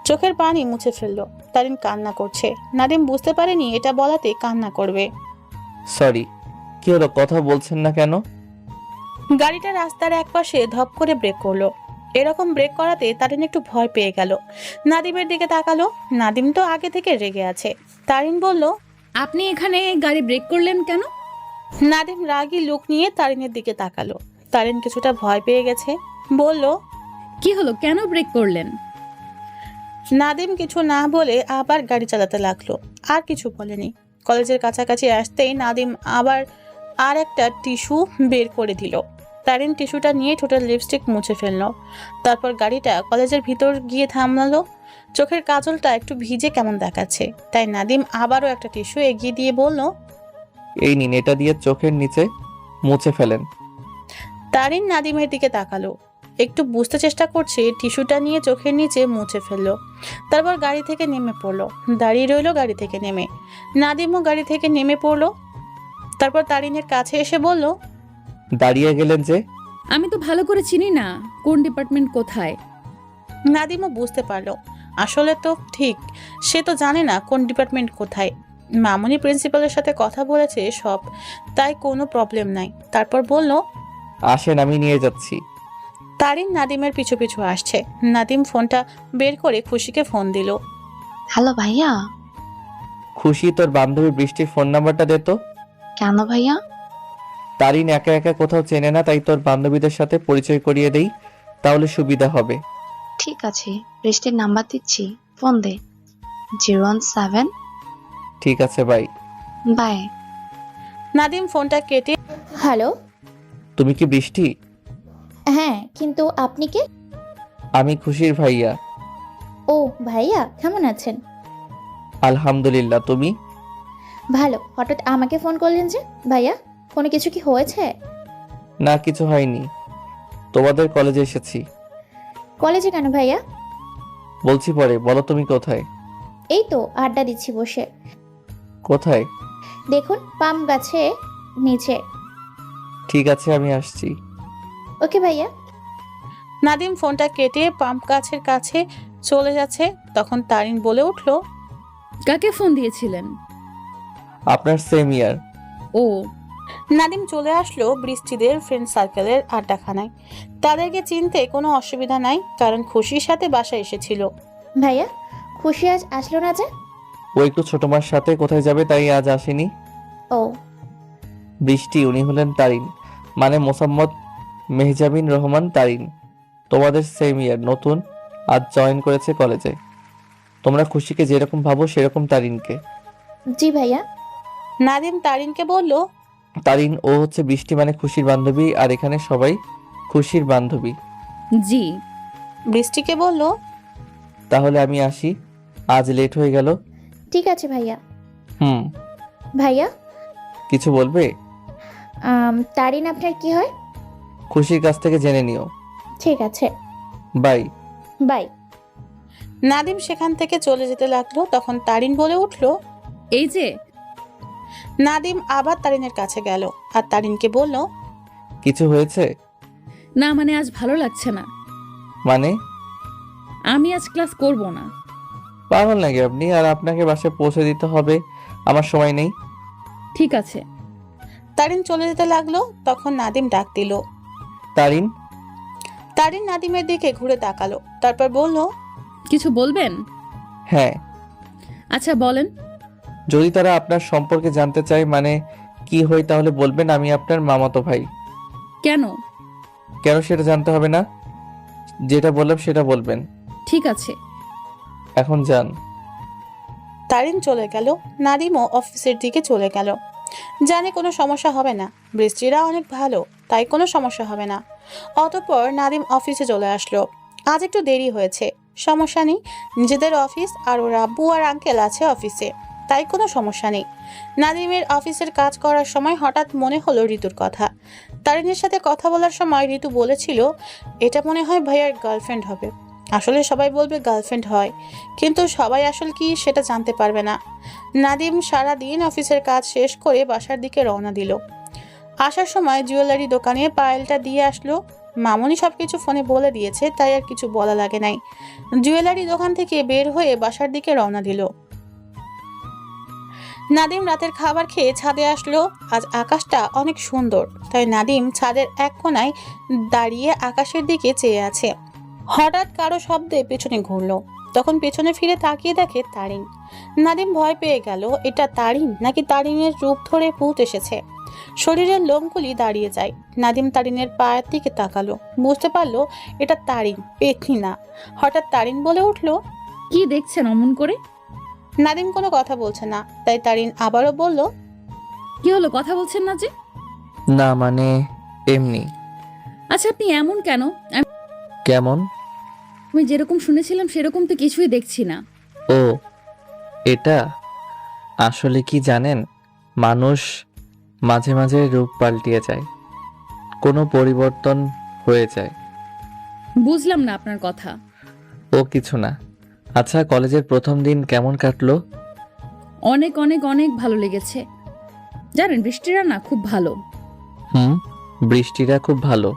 চোখের পানি মুছে ফেললো। তারিন কান্না করছে। নাদিম বুঝতে পারেনি এটা বলাতে কান্না করবে। সরি। কি হলো, কথা বলছেন না কেন? গাড়িটা রাস্তার একপাশে ধপ করে ব্রেক করলো। এরকম ব্রেক করাতে তারিন একটু ভয় পেয়ে গেল। নাদিমের দিকে তাকালো। নাদিম তো আগে থেকে রেগে আছে। তারিন বলল, আপনি এখানে গাড়ি ব্রেক করলেন কেন? নাদিম রাগী লুক নিয়ে তারিনের দিকে তাকালো। তারিন কিছুটা ভয় পেয়ে গেছে, বলল, কি হলো, কেন ব্রেক করলেন? নাদিম কিছু না বলে আবার গাড়ি চালাতে লাগলো, আর কিছু বলেনি। কলেজের কাছাকাছি আসতেই নাদিম আবার আর একটা টিস্যু বের করে দিল। তারিন টিস্যুটা নিয়ে ঠোঁটের লিপস্টিক মুছে ফেললো। তারপর গাড়িটা কলেজের ভিতর গিয়ে থামলো। চোখের কাজলটা একটু ভিজে কেমন দেখাচ্ছে, তাই নাদিম আবারও একটা টিস্যু এগিয়ে দিয়ে বলল, এই নিন, এটা দিয়ে চোখের নিচে মুছে ফেলেন। তারিন নাদিমের দিকে তাকালো, একটু বুঝতে চেষ্টা করছে, টিস্যুটা নিয়ে চোখের নিচে মুছে ফেললো। তারপর গাড়ি থেকে নেমে পড়লো। দাঁড়িয়ে রইলো গাড়ি থেকে নেমে। নাদিমও গাড়ি থেকে নেমে পড়লো। তারপর তারিনের কাছে এসে বলল, দাঁড়িয়ে গেলেন যে? আমি তো ভালো করে চিনি না কোন ডিপার্টমেন্ট কোথায়। নাদিমও বুঝতে পারলো আসলে তো ঠিক সে তো জানে না কোন ডিপার্টমেন্ট কোথায়। মামুনি প্রিন্সিপালের সাথে কথা বলেছে সব, তাই কোনো প্রবলেম নাই। তারপর বলল, আসেন, আমি নিয়ে যাচ্ছি। তারিন নাদিমের পিছু পিছু আসছে। নাদিম ফোনটা বের করে খুশিকে ফোন দিল। হ্যালো ভাইয়া। খুশি, তোর বান্ধবী বৃষ্টির ফোন নাম্বারটা দে তো। কেন ভাইয়া? তারিন একা একা কোথাও চেনে না, তাই তোর বান্ধবীদের সাথে পরিচয় করিয়ে দেই, তাহলে সুবিধা হবে। ঠিক আছে, বৃষ্টির নাম্বার দিচ্ছি, ফোন দে। 017। ঠিক আছে, বাই। বাই। নাদিম ফোনটা কেটে, হ্যালো। তুমি কি বৃষ্টি? হ্যাঁ, কিন্তু আপনি কে? আমি খুশির ভাইয়া। ও ভাইয়া, কেমন আছেন? আলহামদুলিল্লাহ, তুমি? ভালো। হঠাৎ আমাকে ফোন করলেন যে ভাইয়া, কোনো কিছু কি হয়েছে? না, কিছু হয়নি, তোমাদের কলেজে এসেছি। কলেজে কেন ভাইয়া? বলছি পরে, বলো তুমি কোথায়? এই তো আড্ডা দিচ্ছি বসে। কোথায়? দেখুন, পাম গাছে নিচে। ঠিক আছে, আমি আসছি। ওকে ভাইয়া। নাদিম ফোনটা কেটে পাম্প গাছের কাছে চলে যাচ্ছে। তখন তারিন বলে উঠল, কাকে ফোন দিয়েছিলেন? আপনার সেম ইয়ার। ও, নাদিম চলে আসলো বৃষ্টিদের ফ্রেন্ড সার্কেলের আড্ডাখানায়। তাদেরকে চিনতে কোনো অসুবিধা নাই, কারণ খুশির সাথে বাসায় এসেছিল। ভাইয়া, খুশি আজ আসলো না যে? ও একটু ছোট মার সাথে কোথায় যাবে, তাই আজ আসেনি। ও বৃষ্টি, উনি হলেন তারিন, মানে মোসাম্মদ মেহজাবিন রহমান তারিন। তোমাদের সেম ইয়ার, নতুন, আজ জয়েন করেছে কলেজে। তোমরা খুশিকে যেরকম ভাবো সেরকম তারিনকে। জি ভাইয়া। নাদিম তারিনকে বলল, তারিন, ও হচ্ছে বৃষ্টি মানে খুশির বান্ধবী, আর এখানে সবাই খুশির বান্ধবী। জি। বৃষ্টিকে বলল, তাহলে আমি আসি, আজ লেট হয়ে গেল। ঠিক আছে ভাইয়া। হুম। ভাইয়া, কিছু বলবে? তারিন আপনার কি হয়? খুশির কাছ থেকে জেনে নিও। ঠিক আছে, বাই। বাই। নাদিম সেখান থেকে চলে যেতে লাগলো। তখন তারিন বলে উঠল, এই যে। নাদিম আবার তারিনের কাছে গেল আর তারিনকে বলল, কিছু হয়েছে? না, মানে আজ ভালো লাগছে না। মানে? আমি আজ ক্লাস করব না। পাগল নাকি আপনি? আর আপনাকে বাসায় পৌঁছে দিতে হবে, আমার সময় নেই। ঠিক আছে। তারিন চলে যেতে লাগলো। তখন নাদিম ডাক দিল। তারিন। তারিন নাদিমের দিকে ঘুরে তাকালো, তারপর বলল, কিছু বলবেন? হ্যাঁ। আচ্ছা বলেন। যদি তারা আপনার সম্পর্কে জানতে চায়, মানে কি হই, তাহলে বলবেন আমি আপনার মামাতো ভাই। কেন? কেন সেটা জানতে হবে না, যেটা বললাম সেটা বলবেন। ঠিক আছে। এখন যান। তারিন চলে গেল। নাদিমও অফিসের দিকে চলে গেল। জানে কোনো সমস্যা হবে না, বৃষ্টিরা অনেক ভালো, তাই কোনো সমস্যা হবে না। অতঃপর নাদিম অফিসে চলে আসলো। আজ একটু দেরি হয়েছে, সমস্যা নেই, নিজেদের অফিস আর ওর আব্বু আর আঙ্কেল আছে অফিসে, তাই কোনো সমস্যা নেই। নাদিমের অফিসের কাজ করার সময় হঠাৎ মনে হলো ঋতুর কথা। তারিনের সাথে কথা বলার সময় ঋতু বলেছিল, এটা মনে হয় ভাইয়ার গার্লফ্রেন্ড হবে। আসলে সবাই বলবে গার্লফ্রেন্ড হয়, কিন্তু সবাই আসলে কি সেটা জানতে পারবে না। নাদিম সারা দিন অফিসের কাজ শেষ করে বাসার দিকে রওনা দিল। আসার সময় জুয়েলারি দোকানে পায়েলটা দিয়ে আসলো। মামুনি সবকিছু ফোনে বলে দিয়েছে, তাই আর কিছু বলা লাগে নাই। জুয়েলারি দোকান থেকে বের হয়ে বাসার দিকে রওনা দিল। নাদিম রাতের খাবার খেয়ে ছাদে আসলো। আজ আকাশটা অনেক সুন্দর, তাই নাদিম ছাদের এক কোণায় দাঁড়িয়ে আকাশের দিকে চেয়ে আছে। হঠাৎ কারো শব্দে পেছনে ঘুরলো। তখন পেছনে ফিরে তাকিয়ে দেখে তারিন। নাদিম ভয় পেয়ে গেল, এটা তারিন নাকি তারিনের রূপ ধরে ভূত এসেছে। শরীরের লোমগুলি দাঁড়িয়ে যায়। নাদিম তারিনের পায়ের দিকে তাকালো, বুঝতে পারলো এটা তারিন, পেতনি না। হঠাৎ তারিন বলে উঠল, কি দেখছেন অমন করে? নাদিম কোনো কথা বলছে না, তাই তারিন আবারও বলল, কি হলো, কথা বলছেন না যে? না মানে এমনি। আচ্ছা আপনি এমন কেন? কেমন? আমি যেরকম শুনেছিলাম সেরকম তো কিছুই দেখছি না। ও এটা আসলে কি জানেন, মানুষ মাঝে মাঝে রূপ পাল্টিয়ে যায়, কোনো পরিবর্তন হয়ে যায়। বুঝলাম না আপনার কথা। ও কিছু না। আচ্ছা, কলেজের প্রথম দিন কেমন কাটলো? অনেক অনেক অনেক ভালো লেগেছে। জানেন বৃষ্টিরা না খুব ভালো। হুম। বৃষ্টিরা খুব ভালো।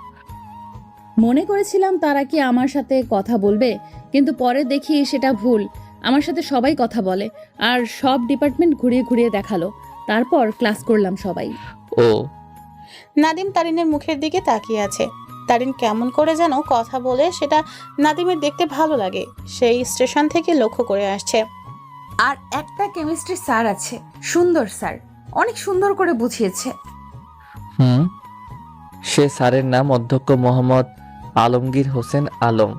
মনে করেছিলাম তারা কি আমার সাথে কথা বলবে, কিন্তু পরে দেখি সেটা ভুল। আমার সাথে সবাই কথা বলে আর সব ডিপার্টমেন্ট ঘুরিয়ে ঘুরিয়ে দেখালো। তারপর ক্লাস করলাম সবাই। ও নাদিম তারিনের মুখের দিকে তাকিয়ে আছে। তারিন কেমন করে যেন কথা বলে সেটা নাদিমের দেখতে ভালো লাগে। সেই স্টেশন থেকে লক্ষ্য করে আসছে। আর একটা কেমিস্ট্রি স্যার আছে, সুন্দর স্যার, অনেক সুন্দর করে বুঝিয়েছে। সে স্যারের নাম অধ্যক্ষ মোহাম্মদ আলমগীর হোসেন আলম।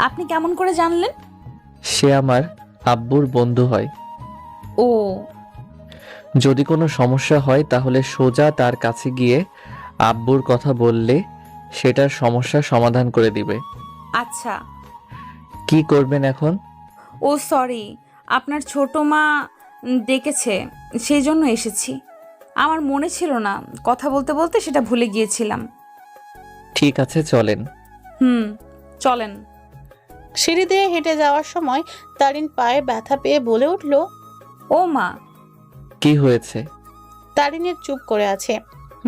আপনি কেমন করে জানলেন? সে আমার আব্বুর বন্ধু হয়। ও, যদি কোনো সমস্যা হয় তাহলে সোজা তার কাছে গিয়ে আব্বুর কথা বললে সেটার সমস্যার সমাধান করে দিবে। আচ্ছা। কি করবেন এখন? ও সরি, আপনার ছোট মা ডেকেছে, সেই জন্য এসেছি। আমার মনে ছিল না, কথা বলতে বলতে সেটা ভুলে গিয়েছিলাম। ঠিক আছে, চলেন। চলেন। সিঁড়ি দিয়ে হেঁটে যাওয়ার সময় তারিন পায়ে ব্যথা পেয়ে বলে উঠল, ও মা। কি হয়েছে? তারিনের চুপ করে আছে,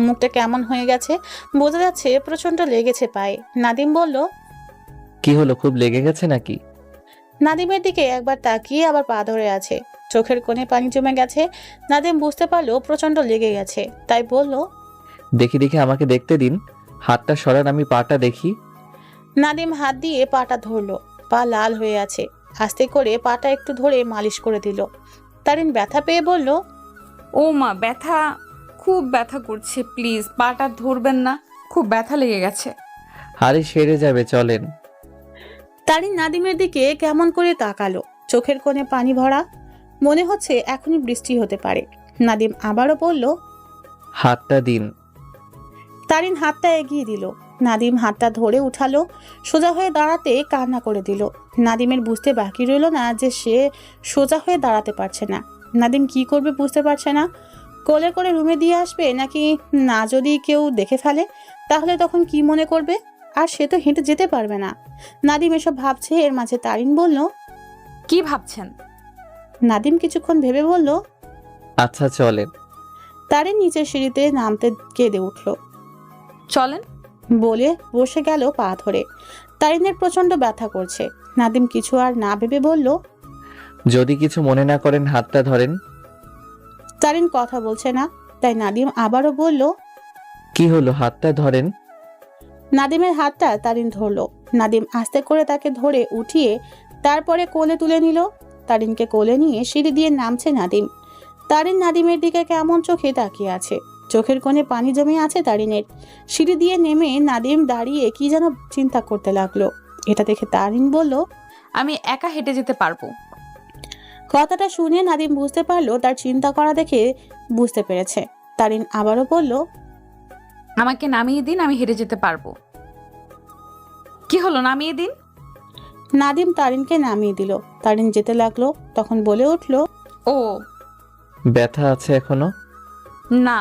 মুখটা কেমন হয়ে গেছে, বোঝা যাচ্ছে প্রচন্ড লেগেছে পায়ে। নাদিম বলল, কি হলো, খুব লেগে গেছে নাকি? নাদিমের দিকে একবার তাকিয়ে আবার পা ধরে আছে, চোখের কোণে পানি জমে গেছে। নাদিম বুঝতে পারলো প্রচন্ড লেগে গেছে, তাই বলল, দেখি দেখি আমাকে দেখতে দিন, হাতটা সরান, আমি পাটা দেখি। নাদিম হাত দিয়ে পাটা ধরলো, পা লাল হয়ে আছে। আস্তে করে পাটা একটু ধরে মালিশ করে দিল। তারিন ব্যথা পেয়ে বলল, ও মা, ব্যথা, খুব ব্যথা করছে, প্লিজ পাটা ধরবেন না, খুব ব্যথা লেগে গেছে। আরে সেরে যাবে, চলেন। তারিন নাদিমের দিকে কেমন করে তাকালো, চোখের কোণে পানি ভরা, মনে হচ্ছে এখনই বৃষ্টি হতে পারে। নাদিম আবারও বলল, হাতটা দিন। তারিন হাতটা এগিয়ে দিল। নাদিম হাতটা ধরে উঠালো, সোজা হয়ে দাঁড়াতে কান্না করে দিল। নাদিমের বুঝতে বাকি রইল না যে সে সোজা হয়ে দাঁড়াতে পারছে না। নাদিম কি করবে বুঝতে পারছে না। কোলে করে রুমে দিয়ে আসবে নাকি না, যদি কেউ দেখে ফেলে তাহলে তখন কি মনে করবে, আর সে তো হেঁটে যেতে পারবে না। নাদিম এসব ভাবছে, এর মাঝে তারিন বলল, কি ভাবছেন? নাদিম কিছুক্ষণ ভেবে বলল, আচ্ছা চলেন। তারিন নিচের সিঁড়িতে নামতে কেঁদে উঠল। চলেন বলে বসে গেল পা ধরে। তারিনের প্রচন্ড ব্যথা করছে। নাদিম কিছু আর না ভেবে বলল, যদি কিছু মনে না করেন হাতটা ধরেন। তারিন কথা বলছে না, তাই নাদিম আবারও বলল, কি হলো, হাতটা ধরেন। নাদিমের হাতটা তারিন ধরলো। নাদিম আস্তে করে তাকে ধরে উঠিয়ে তারপরে কোলে তুলে নিল। তারিনকে কোলে নিয়ে সিঁড়ি দিয়ে নামছে নাদিম। তারিন নাদিমের দিকে কেমন চোখে তাকিয়ে আছে, চোখের কোণে পানি জমে আছে তারিনের। সিঁড়ি দিয়ে নেমে নাদিম দাঁড়িয়ে কি যেন চিন্তা করতে লাগলো। এটা দেখে তারিন বলল, আমি একা হেঁটে যেতে পারবো। কথাটা শুনে নাদিম বুঝতে পারলো তার চিন্তা করা দেখে বুঝতে পেরেছে। তারিন আবারও বলল, আমাকে নামিয়ে দিন, আমি হেঁটে যেতে পারবো। কি হলো, নামিয়ে দিন। নাদিম তারিনকে নামিয়ে দিল। তারিন যেতে লাগলো, তখন বলে উঠল, ও, ব্যথা আছে এখনো? না।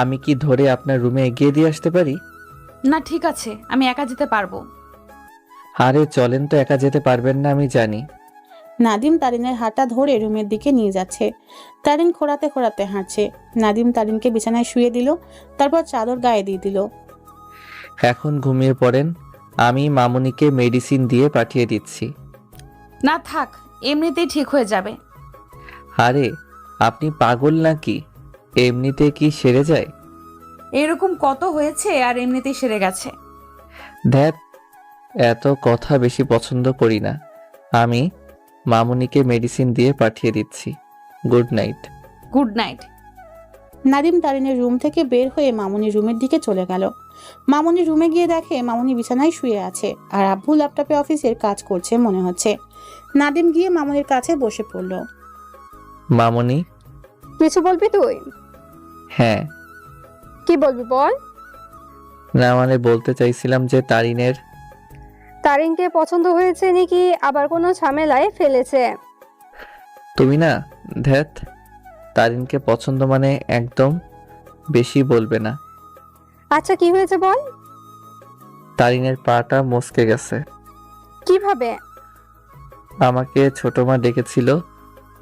আমি কি ধরে আপনার রুমে এগিয়ে দিয়ে আসতে পারি? না, ঠিক আছে, আমি একা যেতে পারবো। আরে চলেন তো, একা যেতে পারবেন না আমি জানি। নাদিম তারিনের হাতটা ধরে রুমের দিকে নিয়ে যাচ্ছে। তারিন খোঁড়াতে খোঁড়াতে হাঁটছে। নাদিম তারিনকে বিছানায় শুয়ে দিল, তারপর চাদর গায়ে দিয়ে দিল। এখন ঘুমিয়ে পড়েন, আমি মামুনিকে মেডিসিন দিয়ে পাঠিয়ে দিচ্ছি। না থাক, এমনিতেই ঠিক হয়ে যাবে। আরে আপনি পাগল নাকি, এমনিতে কি সেরে যায়? এরকম কত হয়েছে আর এমনিতেই সেরে গেছে। ধ্যাত, এত কথা বেশি পছন্দ করি না। আমি মামুনিকে মেডিসিন দিয়ে পাঠিয়ে দিচ্ছি। Good night. Good night. Nadim তারিনের রুম থেকে বের হয়ে মামুনির রুমের দিকে চলে গেল। মামুনির রুমে গিয়ে দেখে মামুনি বিছানায় শুয়ে আছে আর আব্বু ল্যাপটপে অফিসের কাজ করছে মনে হচ্ছে। নাদিম গিয়ে মামুনির কাছে বসে পড়ল। মামুনি, কিছু বলবি তুই? হ্যাঁ। কি বলবি বল। না মানে বলতে চাইছিলাম যে তারিনকে পছন্দ হয়েছে নাকি আবার কোনো ঝামেলায় ফেলেছে? তুমি না, ধ্যাত, তারিনকে পছন্দ মানে একদম বেশি বলবে না। আচ্ছা কি হয়েছে বল। তারিনের পাটা মচকে গেছে। কিভাবে? আমাকে ছোট মা ডেকেছিল,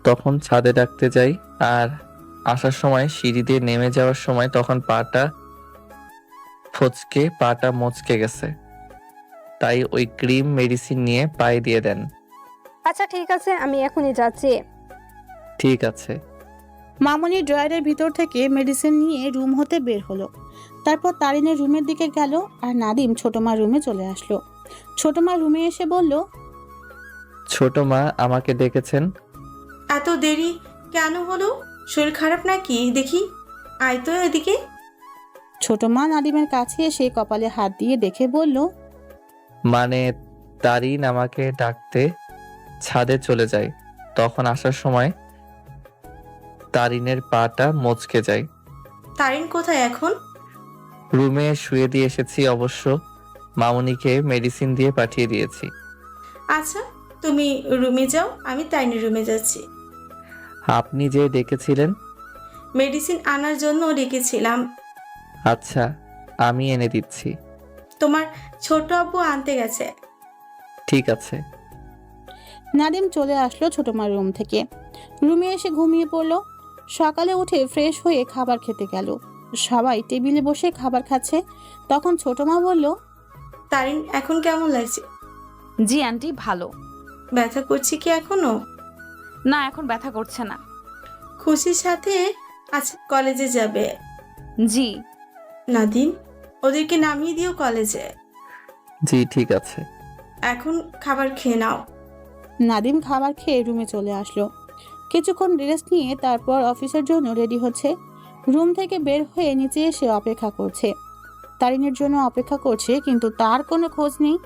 তখন ছাদে ডাকতে যাই, আর আসার সময় সিঁড়ি দিয়ে নেমে যাওয়ার সময় তখন পাটা ফচকে পাটা মচকে গেছে, তাই ওই ক্রিম মেডিসিন নিয়ে পায়ে দিয়ে দেন। আচ্ছা ঠিক আছে, আমি এখনই যাচ্ছি। ঠিক আছে। মামনি ড্রয়ারের ভিতর থেকে মেডিসিন নিয়ে রুম হতে বের হলো। তারপর তারিনের রুমের দিকে গেল আর নাদিম ছোট মার রুমে চলে আসলো। ছোট মা রুমে এসে বলল, ছোট মা আমাকে ডেকেছেন? এত দেরি কেন হলো? শরীর খারাপ নাকি দেখি? আয় তো এদিকে। ছোট মা নাদিমের কাছে এসে কপালে হাত দিয়ে দেখে বলল, মানে তারিন আমাকে ডাকতে ছাদে চলে যায়, তখন আসার সময় তারিনের পাটা মচকে যায়। তারিন কোথায় এখন? রুমে শুয়ে দিয়ে এসেছি, অবশ্য মামুনিকে মেডিসিন দিয়ে পাঠিয়ে দিয়েছি। আচ্ছা তুমি রুমে যাও, আমি তারিনের রুমে যাচ্ছি। আপনি যে ডেকেছিলেন? মেডিসিন আনার জন্য ডেকেছিলাম। আচ্ছা, আমি এনে দিচ্ছি। তোমার ছোট আব্বু আনতে গেছে। ঠিক আছে। নাদিম চলে আসলো ছোট মার রুম থেকে। রুমে এসে ঘুমিয়ে পড়লো। সকালে উঠে ফ্রেশ হয়ে খাবার খেতে গেল। সবাই টেবিলে বসে খাবার খাচ্ছে। তখন ছোট মা বলল, তারিন এখন কেমন লাগছে? জি আন্টি, ভালো। ব্যথা করছে কি এখনো? না, এখন ব্যথা করছে না। খুশির সাথে আজ কলেজে যাবে? জি। নাদিম, ওদেরকে নামিয়ে দিও কলেজে। জি ঠিক আছে। এখন খাবার খেয়ে নাও। নাদিম খাবার খেয়ে রুমে চলে আসলো। কিছুক্ষণ রেস্ট নিয়ে তারপর অফিসের জন্য রেডি হচ্ছে। রুম থেকে বের হয়ে নিচে এসে অপেক্ষা করছে। তারিনের জন্য অপেক্ষা করছে, কিন্তু তার কোনো খোঁজ নেই।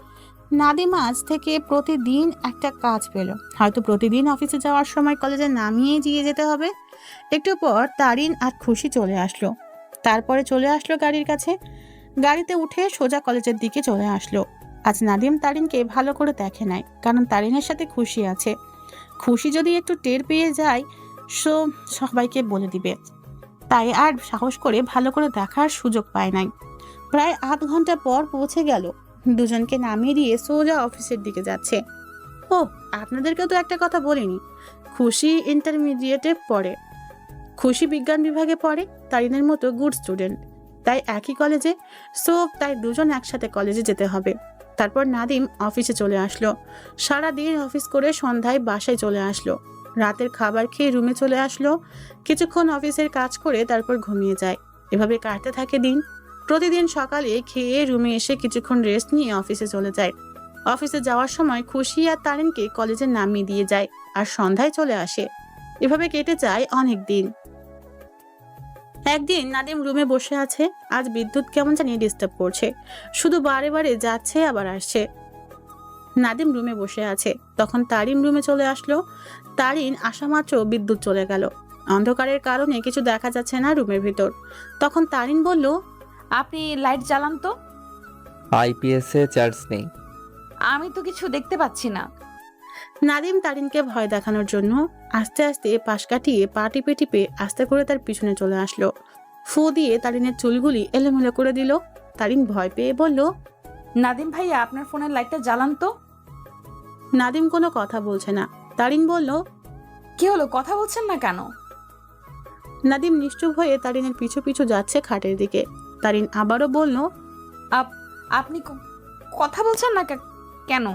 নাদিম আজ থেকে প্রতিদিন একটা কাজ পেল। হয়তো প্রতিদিন অফিসে যাওয়ার সময় কলেজে নামিয়ে দিয়ে যেতে হবে। একটু পর তারিন আর খুশি চলে আসলো। তারপরে চলে আসলো গাড়ির কাছে। গাড়িতে উঠে সোজা কলেজের দিকে চলে আসলো। আজ নাদিম তারিনকে ভালো করে দেখে নাই, কারণ তারিনের সাথে খুশি আছে। খুশি যদি একটু টের পেয়ে যায় সবাইকে বলে দিবে, তাই আর সাহস করে ভালো করে দেখার সুযোগ পায় নাই। প্রায় আধ ঘন্টা পর পৌঁছে গেল। দুজনকে নামিয়ে দিয়ে সোজা অফিসের দিকে যাচ্ছে। ও, আপনাদেরকে তো একটা কথা বলিনি, খুশি ইন্টারমিডিয়েটে পড়ে। খুশি বিজ্ঞান বিভাগে পড়ে, তারিনের মতো গুড স্টুডেন্ট, তাই একই কলেজে। তাই দুজন একসাথে কলেজে যেতে হবে। তারপর নাদিম অফিসে চলে আসলো। সারাদিন অফিস করে সন্ধ্যায় বাসায় চলে আসলো। রাতের খাবার খেয়ে রুমে চলে আসলো। কিছুক্ষণ অফিসের কাজ করে তারপর ঘুমিয়ে যায়। এভাবে কাটতে থাকে দিন। প্রতিদিন সকালে খেয়ে রুমে এসে কিছুক্ষণ রেস্ট নিয়ে অফিসে চলে যায়। অফিসে যাওয়ার সময় খুশি আর তারিনকে কলেজে নামিয়ে দিয়ে যায়, আর সন্ধ্যায় চলে আসে। এভাবে কেটে যায় অনেক দিন। একদিন নাদিম রুমে বসে আছে। আজ বিদ্যুৎ কেমন জানি ডিস্টার্ব করছে, শুধু বারে বারে যাচ্ছে আবার আসছে। নাদিম রুমে বসে আছে, তখন তারিন রুমে চলে আসলো। তারিন আসা মাত্র বিদ্যুৎ চলে গেল। অন্ধকারের কারণে কিছু দেখা যাচ্ছে না রুমের ভিতর। তখন তারিন বলল, আপনি লাইট জ্বালান তো। আইপিএস এ চার্জ নেই। আমি তো কিছু দেখতে পাচ্ছি না। নাদিম তারিনকে ভয় দেখানোর জন্য আস্তে আস্তে পাশ কাটিয়ে পা টিপে টিপে আস্তে করে তার পিছনে চলে আসলো। ফু দিয়ে তারিনের চুলগুলি এলোমেলো করে দিল। তারিন ভয় পেয়ে বলল, নাদিম ভাইয়া, আপনার ফোনের লাইটটা জ্বালান তো। নাদিম কোনো কথা বলছে না। তারিন বলল, কি হলো, কথা বলছেন না কেন? নাদিম নিশ্চুপ হয়ে তারিনের পিছু পিছু যাচ্ছে খাটের দিকে। তারিন আবারও বলল, আপনি কথা বলছেন না কেন?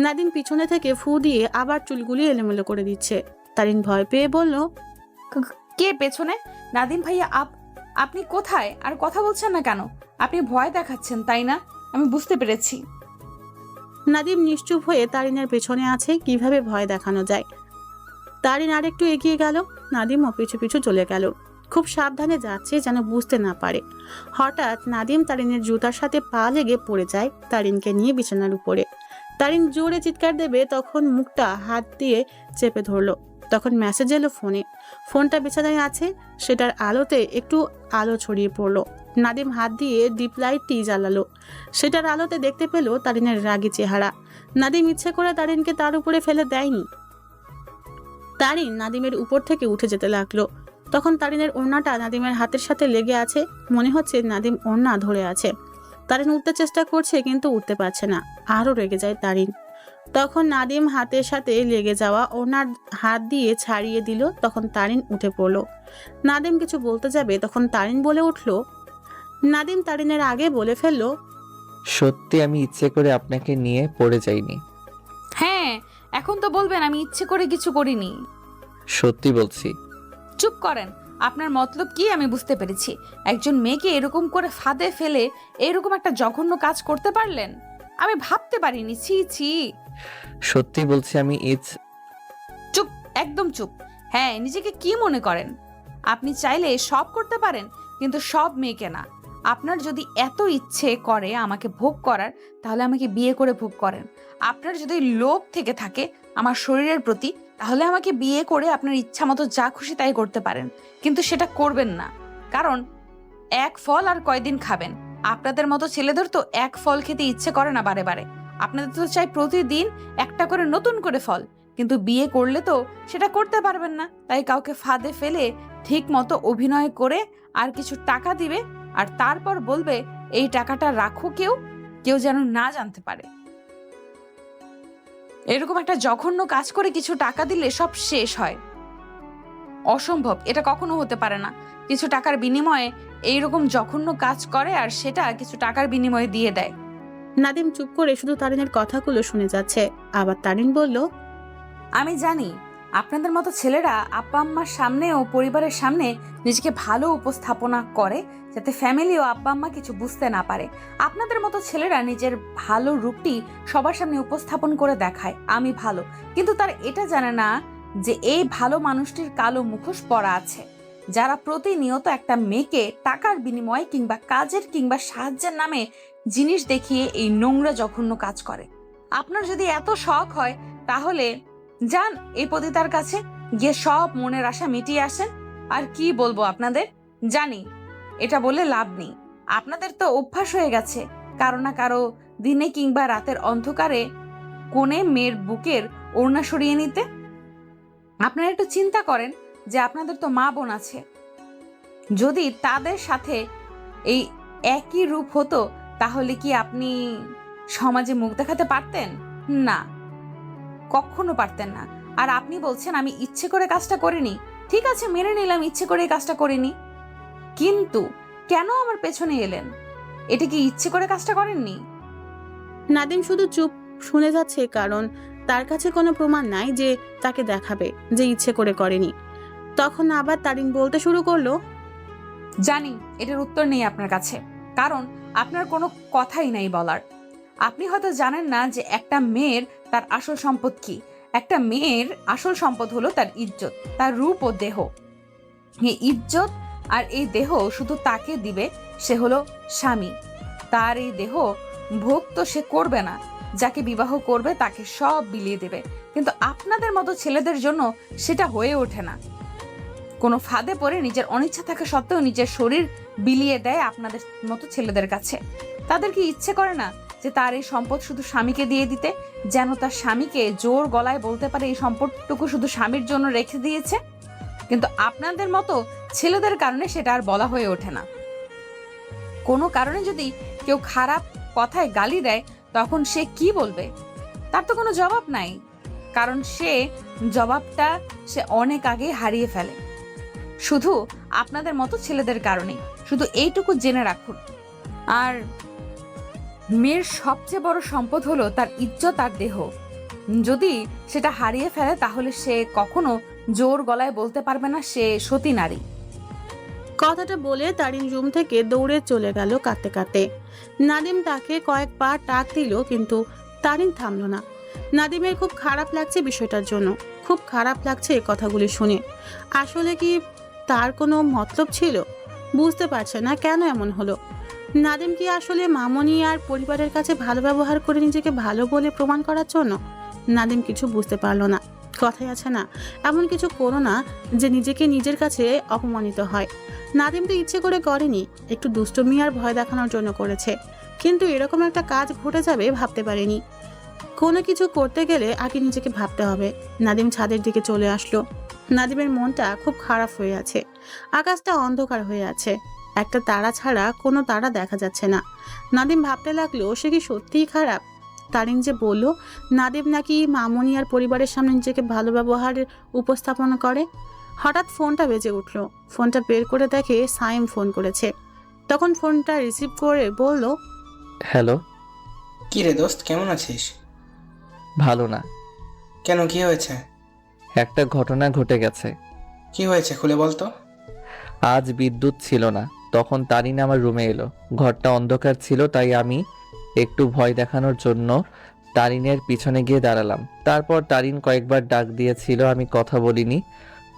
নাদিম পিছনে থেকে ফু দিয়ে আবার চুলগুলি এলোমেলো করে দিচ্ছে। তারিন ভয় পেয়ে বলল, কে পেছনে? নাদিম ভাইয়া, আপনি কোথায়? আর কথা বলছেন না কেন? আপনি ভয় দেখাচ্ছেন, তাই না? আমি বুঝতে পেরেছি। নাদিম নিশ্চুপ হয়ে তারিনের পেছনে আছে। কিভাবে ভয় দেখানো যায়। তারিন আরেকটু এগিয়ে গেল। নাদিমও পিছু পিছু চলে গেল। খুব সাবধানে যাচ্ছে যেন বুঝতে না পারে। হঠাৎ নাদিম তারিনের জুতার সাথে পা লেগে পড়ে যায় তারিনকে নিয়ে বিছানার উপরে। তারিন জোরে চিৎকার দেবে, তখন মুখটা হাত দিয়ে চেপে ধরলো। তখন মেসেজ এলো ফোনে। ফোনটা বিছানায় আছে, সেটার আলোতে একটু আলো ছড়িয়ে পড়লো। নাদিম হাত দিয়ে ডিপ লাইটটি জ্বালালো। সেটার আলোতে দেখতে পেল তারিনের রাগী চেহারা। নাদিম ইচ্ছে করে তারিনকে তার উপরে ফেলে দেয়নি। তারিন নাদিমের উপর থেকে উঠে যেতে লাগলো। তখন তারিনের ওড়নাটা নাদিমের হাতের সাথে লেগে আছে। মনে হচ্ছে নাদিম ওড়না ধরে আছে। তারিন উঠতে চেষ্টা করছে, কিন্তু উঠতে পারছে না। আরো রেগে যায় তারিন। তখন নাদিম হাতের সাথে লেগে যাওয়া ওড়নার হাত দিয়ে ছাড়িয়ে দিল। তখন তারিন উঠে পড়লো। নাদিম কিছু বলতে যাবে, তখন তারিন বলে উঠল, নাদিম তারিনের আগে বলে ফেলল, সত্যি আমি ইচ্ছে করে আপনাকে নিয়ে পড়ে যাইনি। হ্যাঁ, এখন তো বলবেন আমি ইচ্ছে করে কিছু করিনি। সত্যি বলছি। চুপ করেন, আপনার মতলব কি আমি বুঝতে পেরেছি। একজন মেয়েকে এরকম করে ফাঁদে ফেলে এরকম একটা জঘন্য কাজ করতে পারলেন, আমি ভাবতে পারিনি। ছি ছি। সত্যি বলছি আমি চুপ, একদম চুপ। হ্যাঁ, নিজেকে কি মনে করেন? আপনি চাইলে সব করতে পারেন, কিন্তু সব মেয়েকে না। আপনার যদি এত ইচ্ছে করে আমাকে ভোগ করার, তাহলে আমাকে বিয়ে করে ভোগ করেন। আপনার যদি লোভ থেকে থাকে আমার শরীরের প্রতি, তাহলে আমাকে বিয়ে করে আপনার ইচ্ছা মতো যা খুশি তাই করতে পারেন, কিন্তু সেটা করবেন না। কারণ এক ফল আর কয়দিন খাবেন? আপনাদের মতো ছেলেদের তো এক ফল খেতে ইচ্ছে করে না বারে বারে। আপনাদের তো চাই প্রতিদিন একটা করে নতুন করে ফল, কিন্তু বিয়ে করলে তো সেটা করতে পারবেন না। তাই কাউকে ফাঁদে ফেলে ঠিক মতো অভিনয় করে আর কিছু টাকা দিবে, আর তারপর বলবে এই টাকাটা রাখো, কেউ যেন না জানতে পারে। এরকম একটা জঘন্য কাজ করে কিছু টাকা দিলে সব শেষ হয়। অসম্ভব, এটা কখনো হতে পারে না। কিছু টাকার বিনিময়ে এইরকম জঘন্য কাজ করে, আর সেটা কিছু টাকার বিনিময়ে দিয়ে দেয়। নাদিম চুপ করে শুধু তারিনের কথাগুলো শুনে যাচ্ছে। আবার তারিন বলল, আমি জানি আপনাদের মতো ছেলেরা আব্বা আম্মার সামনে ও পরিবারের সামনে নিজেকে ভালো উপস্থাপনা করে, যাতে ফ্যামিলি ও আব্বা আম্মা কিছু বুঝতে না পারে। আপনাদের মতো ছেলেরা নিজের ভালো রূপটি সবার সামনে উপস্থাপন করে দেখায় আমি ভালো, কিন্তু তার এটা জানে না যে এই ভালো মানুষটির কালো মুখোশ পরা আছে, যারা প্রতিনিয়ত একটা মেয়েকে টাকার বিনিময়ে কিংবা কাজের কিংবা সাহায্যের নামে জিনিস দেখিয়ে এই নোংরা জঘন্য কাজ করে। আপনার যদি এত শখ হয় তাহলে যান এই পতিতার কাছে, গিয়ে সব মনের আশা মিটিয়ে আসেন। আর কি বলবো আপনাদের, জানি এটা বলে লাভ নেই। আপনাদের তো অভ্যাস হয়ে গেছে কারো না কারো দিনে কিংবা রাতের অন্ধকারে কোণে মেয়ের বুকের ওড়না সরিয়ে নিতে। আপনারা একটু চিন্তা করেন যে আপনাদের তো মা বোন আছে, যদি তাদের সাথে এই একই রূপ হতো তাহলে কি আপনি সমাজে মুখ দেখাতে পারতেন? না, কখনো পারতেন না। আর আপনি বলছেন আমি ইচ্ছে করে কাজটা করিনি। ঠিক আছে, মেনে নিলাম ইচ্ছে করে কাজটা করিনি, কিন্তু কেন আমার পেছনে এলেন? এটা কি ইচ্ছে করে কাজটা করেননি? নাদিম শুধু চুপ শুনে যাচ্ছে, কারণ তার কাছে কোনো প্রমাণ নাই যে তাকে দেখাবে যে ইচ্ছে করে করেনি। তখন আবার তারিন বলতে শুরু করলো, জানি এটার উত্তর নেই আপনার কাছে, কারণ আপনার কোনো কথাই নাই বলার। আপনি হয়তো জানেন না যে একটা মেয়ের তার আসল সম্পদ কি। একটা মেয়ের আসল সম্পদ হলো তার ইজ্জত, তার রূপ ও দেহ। এই ইজ্জত আর এই দেহ শুধু তাকে দিবে সে হলো স্বামী। তার এই দেহ ভোগ তো সে করবে না, যাকে বিবাহ করবে তাকে সব বিলিয়ে দেবে। কিন্তু আপনাদের মতো ছেলেদের জন্য সেটা হয়ে ওঠে না। কোনো ফাঁদে পড়ে নিজের অনিচ্ছা থাকা সত্ত্বেও নিজের শরীর বিলিয়ে দেয় আপনাদের মতো ছেলেদের কাছে। তাদের কি ইচ্ছে করে না যে তার এই সম্পদ শুধু স্বামীকে দিয়ে দিতে, যেন তার স্বামীকে জোর গলায় বলতে পারে এই সম্পদটুকু শুধু স্বামীর জন্য রেখে দিয়েছে? কিন্তু আপনাদের মতো ছেলেদের কারণে সেটা আর বলা হয়ে ওঠে না। কোনো কারণে যদি কেউ খারাপ কথায় গালি দেয়, তখন সে কি বলবে? তার তো কোনো জবাব নাই, কারণ সে জবাবটা সে অনেক আগে হারিয়ে ফেলে, শুধু আপনাদের মতো ছেলেদের কারণে। শুধু এইটুকু জেনে রাখুন। আর মেয়ের সবচেয়ে বড় সম্পদ হলো তার ইজ্জত আর দেহ। যদি সেটা হারিয়ে ফেলে তাহলে সে কখনো জোর গলায় বলতে পারবে না সে সতী নারী। কথাটা বলে তারিন রুম থেকে দৌড়ে চলে গেল কাঁদতে কাঁদতে। নাদিম তাকে কয়েক পা টাক দিল, কিন্তু তারিন থামলো না। নাদিমের খুব খারাপ লাগছে বিষয়টার জন্য, খুব খারাপ লাগছে কথাগুলি শুনে। আসলে কি তার কোনো মতলব ছিল? বুঝতে পারছে না কেন এমন হলো। নাদিম কি আসলে মামনি আর পরিবারের কাছে ভালো ব্যবহার করে নিজেকে ভালো বলে প্রমাণ করার জন্য? নাদিম কিছু বুঝতে পারলো না। কথাই আছে না, এমন কিছু করো না যে নিজেকে নিজের কাছে অপমানিত হয়। নাদিম তো ইচ্ছে করে করেনি, একটু দুষ্টুমি আর ভয় দেখানোর জন্য করেছে, কিন্তু এরকম একটা কাজ ঘটে যাবে ভাবতে পারেনি। কোনো কিছু করতে গেলে আগে নিজেকে ভাবতে হবে। নাদিম ছাদের দিকে চলে আসলো। নাদিমের মনটা খুব খারাপ হয়ে আছে। আকাশটা অন্ধকার হয়ে আছে, একটা তারা ছাড়া কোনো তারা দেখা যাচ্ছে না। নাদিম ভাবতে লাগলো সে কি সত্যিই খারাপ? তারিন যে বলল নাদিম নাকি মামনি আর পরিবারের সামনে নিজেকে ভালো ব্যবহারের উপস্থাপনা করে। হঠাৎ ফোনটা বেজে উঠলো। ফোনটা বের করে দেখে সাইম ফোন করেছে। তখন ফোনটা রিসিভ করে বলল, হ্যালো। কি রে দোস্ত, কেমন আছিস? ভালো না। কেন, কি হয়েছে? একটা ঘটনা ঘটে গেছে। কি হয়েছে খুলে বল তো। আজ বিদ্যুৎ ছিল না, তখন তারিন আমার রুমে এলো। ঘরটা অন্ধকার ছিল, তাই আমি একটু ভয় দেখানোর জন্য তারিনের পিছনে গিয়ে দাঁড়ালাম। তারপর তারিন কয়েকবার ডাক দিয়েছিল, আমি কথা বলিনি,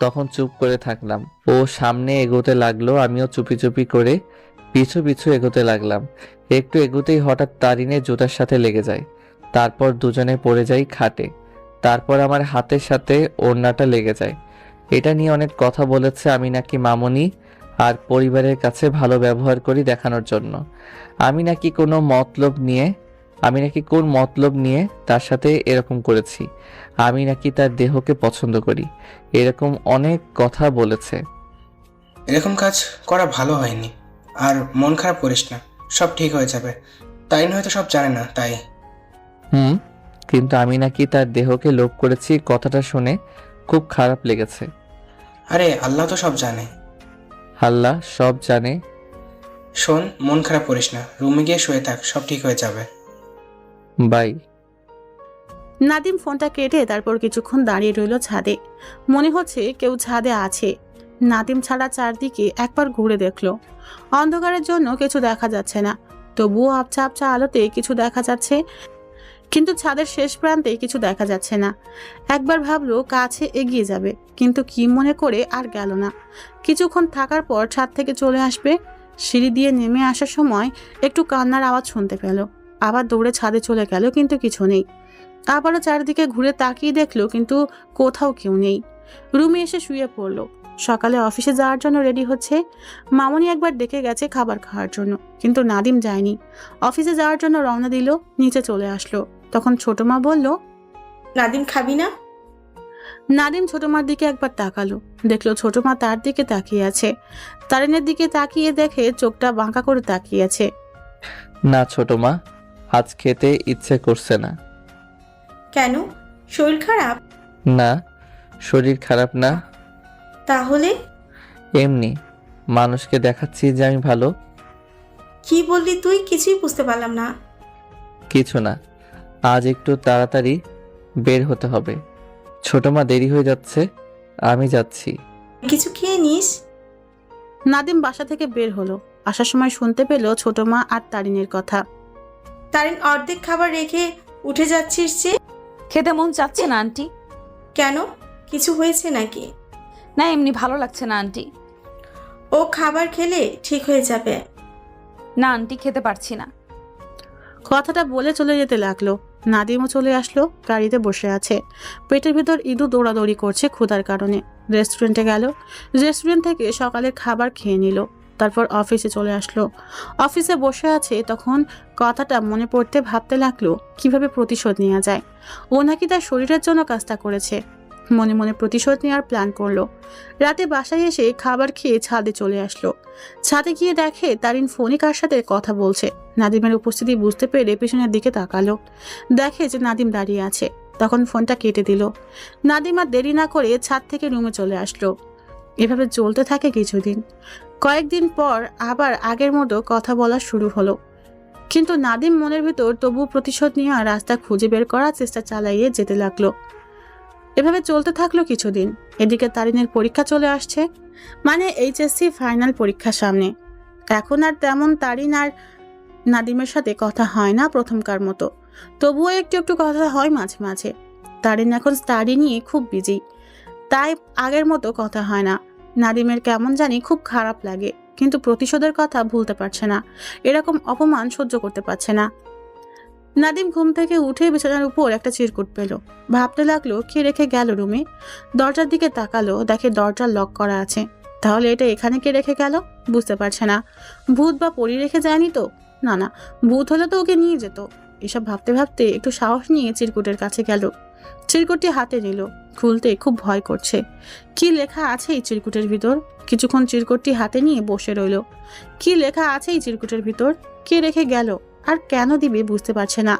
তখন চুপ করে থাকলাম। ও সামনে এগোতে লাগলো, আমিও চুপি চুপি করে পিছু পিছু এগোতে লাগলাম। একটু এগোতেই হঠাৎ তারিনের জুতার সাথে লেগে যায়। তারপর দুজনে পড়ে যাই খাটে। তারপর আমার হাতের সাথে ওড়নাটা লেগে যায়। এটা নিয়ে অনেক কথা বলেছে, আমি নাকি মামুনি আর পরিবারের কাছে ভালো ব্যবহার করি দেখানোর জন্য। আমি নাকি কোন মতলব নিয়ে তার সাথে এরকম করেছি। আমি নাকি তার দেহকে পছন্দ করি, এরকম অনেক কথা বলেছে। এরকম কাজ করা ভালো হয়নি, আর মন খারাপ করিস না, সব ঠিক হয়ে যাবে। তারিন হয়তো সব জানে না তাই। কিন্তু আমি নাকি তার দেহকে লোভ করেছি, কথাটা শুনে খুব খারাপ লেগেছে। আরে আল্লাহ তো সব জানে। আল্লাহ সব জানে। শোন, মন খারাপ করিস না, রুমে গিয়ে শুয়ে থাক, সব ঠিক হয়ে যাবে। বাই। নাদিম ফোনটা কেটে তারপর কিছুক্ষণ দাঁড়িয়ে রইল ছাদে। মনে হচ্ছে কেউ ছাদে আছে। নাদিম ছাড়া চারদিকে একবার ঘুরে দেখলো। অন্ধকারের জন্য কিছু দেখা যাচ্ছে না, তবুও আবছা আবছা আলোতে কিছু দেখা যাচ্ছে, কিন্তু ছাদের শেষ প্রান্তে কিছু দেখা যাচ্ছে না। একবার ভাবলো কাছে এগিয়ে যাবে, কিন্তু কি মনে করে আর গেল না। কিছুক্ষণ থাকার পর ছাদ থেকে চলে আসবে। সিঁড়ি দিয়ে নেমে আসার সময় একটু কান্নার আওয়াজ শুনতে পেল। আবার দৌড়ে ছাদে চলে গেল, কিন্তু কিছু নেই। আবারও চারিদিকে ঘুরে তাকিয়ে দেখলো, কিন্তু কোথাও কেউ নেই। রুমে এসে শুয়ে পড়লো। সকালে অফিসে যাওয়ার জন্য রেডি হচ্ছে। মামুনি একবার ডেকে গেছে খাবার খাওয়ার জন্য, কিন্তু নাদিম যায়নি। অফিসে যাওয়ার জন্য রওনা দিল, নিচে চলে আসলো। তখন ছোট মা বলল, নাদিম খাবি না? নাদিম ছোট মার দিকে একবার তাকালো, দেখলো ছোট মা তার দিকে তাকিয়ে আছে। তারিনের দিকে তাকিয়ে দেখে চোখটা বাঁকা করে তাকিয়ে আছে। না ছোট মা, আজ খেতে ইচ্ছে করছে না। কেন, শরীর খারাপ? না, শরীর খারাপ না। তাহলে? এমনি মানুষকে দেখাচ্ছি যে আমি ভালো। কি বললি তুই? কিছুই বুঝতে পারলাম না। কিছু না, আজ একটু তাড়াতাড়ি বের হতে হবে। ছোট মা দেরি হয়ে যাচ্ছে, আমি যাচ্ছি। কিছু খেয়ে নিস। নাদিম বাসা থেকে বের হলো। আসার সময় শুনতে পেল ছোট মা আর তারিনের কথা। তারিন অর্ধেক খাবার রেখে উঠে যাচ্ছিস যে? খেতে মন চাচ্ছে না আন্টি। কেন, কিছু হয়েছে নাকি? না, এমনি ভালো লাগছে না আন্টি। ও খাবার খেলে ঠিক হয়ে যাবে। না আন্টি, খেতে পারছি না। কথাটা বলে চলে যেতে লাগলো। নাদিমও চলে আসলো, গাড়িতে বসে আছে। পেটের ভেতর ইঁদু দৌড়াদৌড়ি করছে ক্ষুধার কারণে। রেস্টুরেন্টে গেল, রেস্টুরেন্ট থেকে সকালের খাবার খেয়ে নিল। তারপর অফিসে চলে আসলো। অফিসে বসে আছে, তখন কথাটা মনে পড়তে ভাবতে লাগলো কিভাবে প্রতিশোধ নেওয়া যায়। ও নাকি তার শরীরের জন্য কাজটা করেছে। মনে মনে প্রতিশোধ নেওয়ার প্ল্যান করলো। রাতে বাসায় এসে খাবার খেয়ে ছাদে চলে আসলো। ছাদে গিয়ে দেখে তারিন ফোনে কার সাথে কথা বলছে। নাদিমের উপস্থিতি বুঝতে পেরে পেছনের দিকে তাকালো, দেখে যে নাদিম দাঁড়িয়ে আছে। তখন ফোনটা কেটে দিল। নাদিম আর দেরি না করে ছাদ থেকে রুমে চলে আসলো। এভাবে চলতে থাকে কিছুদিন। কয়েকদিন পর আবার আগের মতো কথা বলা শুরু হলো, কিন্তু নাদিম মনের ভিতর তবু প্রতিশোধ নেওয়ার রাস্তা খুঁজে বের করার চেষ্টা চালিয়ে যেতে লাগলো। এভাবে চলতে থাকলো কিছুদিন। এদিকে তারিনের পরীক্ষা চলে আসছে, মানে এইচএসসি ফাইনাল পরীক্ষা সামনে। এখন আর তেমন তারিন আর নাদিমের সাথে কথা হয় না প্রথমকার মতো, তবুও একটু একটু কথা হয় মাঝে মাঝে। তারিন এখন স্টাডি নিয়ে খুব বিজি, তাই আগের মতো কথা হয় না। নাদিমের কেমন জানি খুব খারাপ লাগে, কিন্তু প্রতিশোধের কথা ভুলতে পারছে না। এরকম অপমান সহ্য করতে পারছে না। নাদিম ঘুম থেকে উঠে বিছানার উপর একটা চিরকুট পেল। ভাবতে লাগলো কে রেখে গেল রুমে। দরজার দিকে তাকালো, দেখে দরজা লক করা আছে। তাহলে এটা এখানে কে রেখে গেল বুঝতে পারছে না। ভূত বা পরি রেখে যায়নি তো? না না, ভূত হলে তো ওকে নিয়ে যেত। এসব ভাবতে ভাবতে একটু সাহস নিয়ে চিরকুটের কাছে গেল। চিরকুটটি হাতে নিল, খুলতে খুব ভয় করছে। কি লেখা আছে এই চিরকুটের ভিতর? কিছুক্ষণ চিরকুটটি হাতে নিয়ে বসে রইল। কি লেখা আছে এই চিরকুটের ভিতর? কে রেখে গেল আর কেন দিবে বুঝতে পারছে না।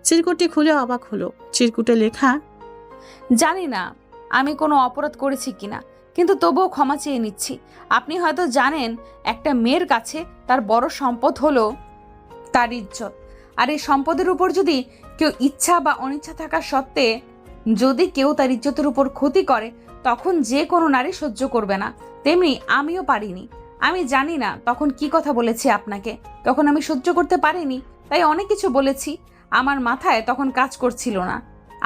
চিরকুটটি খুলে অবাক হলো। চিরকুটে লেখা, জানি না আমি কোনো অপরাধ করেছি কিনা, কিন্তু তবুও ক্ষমা চেয়ে নিচ্ছি। আপনি হয়তো জানেন একটা মেয়ের কাছে তার বড় সম্পদ হলো তার ইজ্জত। আর এই সম্পদের উপর যদি কেউ ইচ্ছা বা অনিচ্ছা থাকা সত্ত্বে যদি কেউ তার ইজ্জতের উপর ক্ষতি করে, তখন যে কোনো নারী সহ্য করবে না। তেমনি আমিও পারিনি। আমি জানি না তখন কি কথা বলেছি আপনাকে, তখন আমি সহ্য করতে পারিনি, তাই অনেক কিছু বলেছি। আমার মাথায় তখন কাজ করছিল না।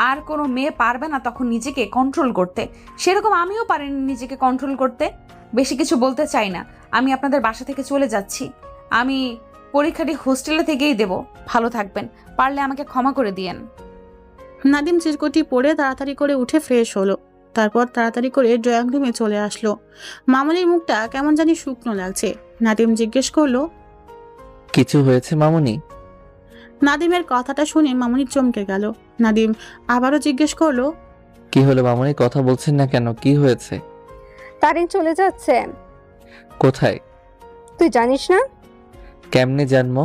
আর কোনো মেয়ে পারবে না তখন নিজেকে কন্ট্রোল করতে, সেরকম আমিও পারিনি নিজেকে কন্ট্রোল করতে। বেশি কিছু বলতে চাই না, আমি আপনাদের বাসা থেকে চলে যাচ্ছি। আমি পরীক্ষাটি হোস্টেলে থেকেই দেব। ভালো থাকবেন, পারলে আমাকে ক্ষমা করে দিয়েন। নাদিম চিরকুটি পরে তাড়াতাড়ি করে উঠে ফ্রেশ হলো। তারপর তাড়াতাড়ি করে ড্রয়িং রুমে চলে আসলো। মামুনির মুখটা কেমন জানি শুকনো লাগছে। নাদিম জিজ্ঞেস করলো, কিছু হয়েছে মামুনি? নাদিমের কথাটা শুনে মামুনি চমকে গেল। নাদিম আবারও জিজ্ঞেস করলো, কি হলো মামুনি, কথা বলছেন না কেন? কি হয়েছে? তারিন চলে যাচ্ছে। কোথায়? তুই জানিস না? কেমনে জানবো?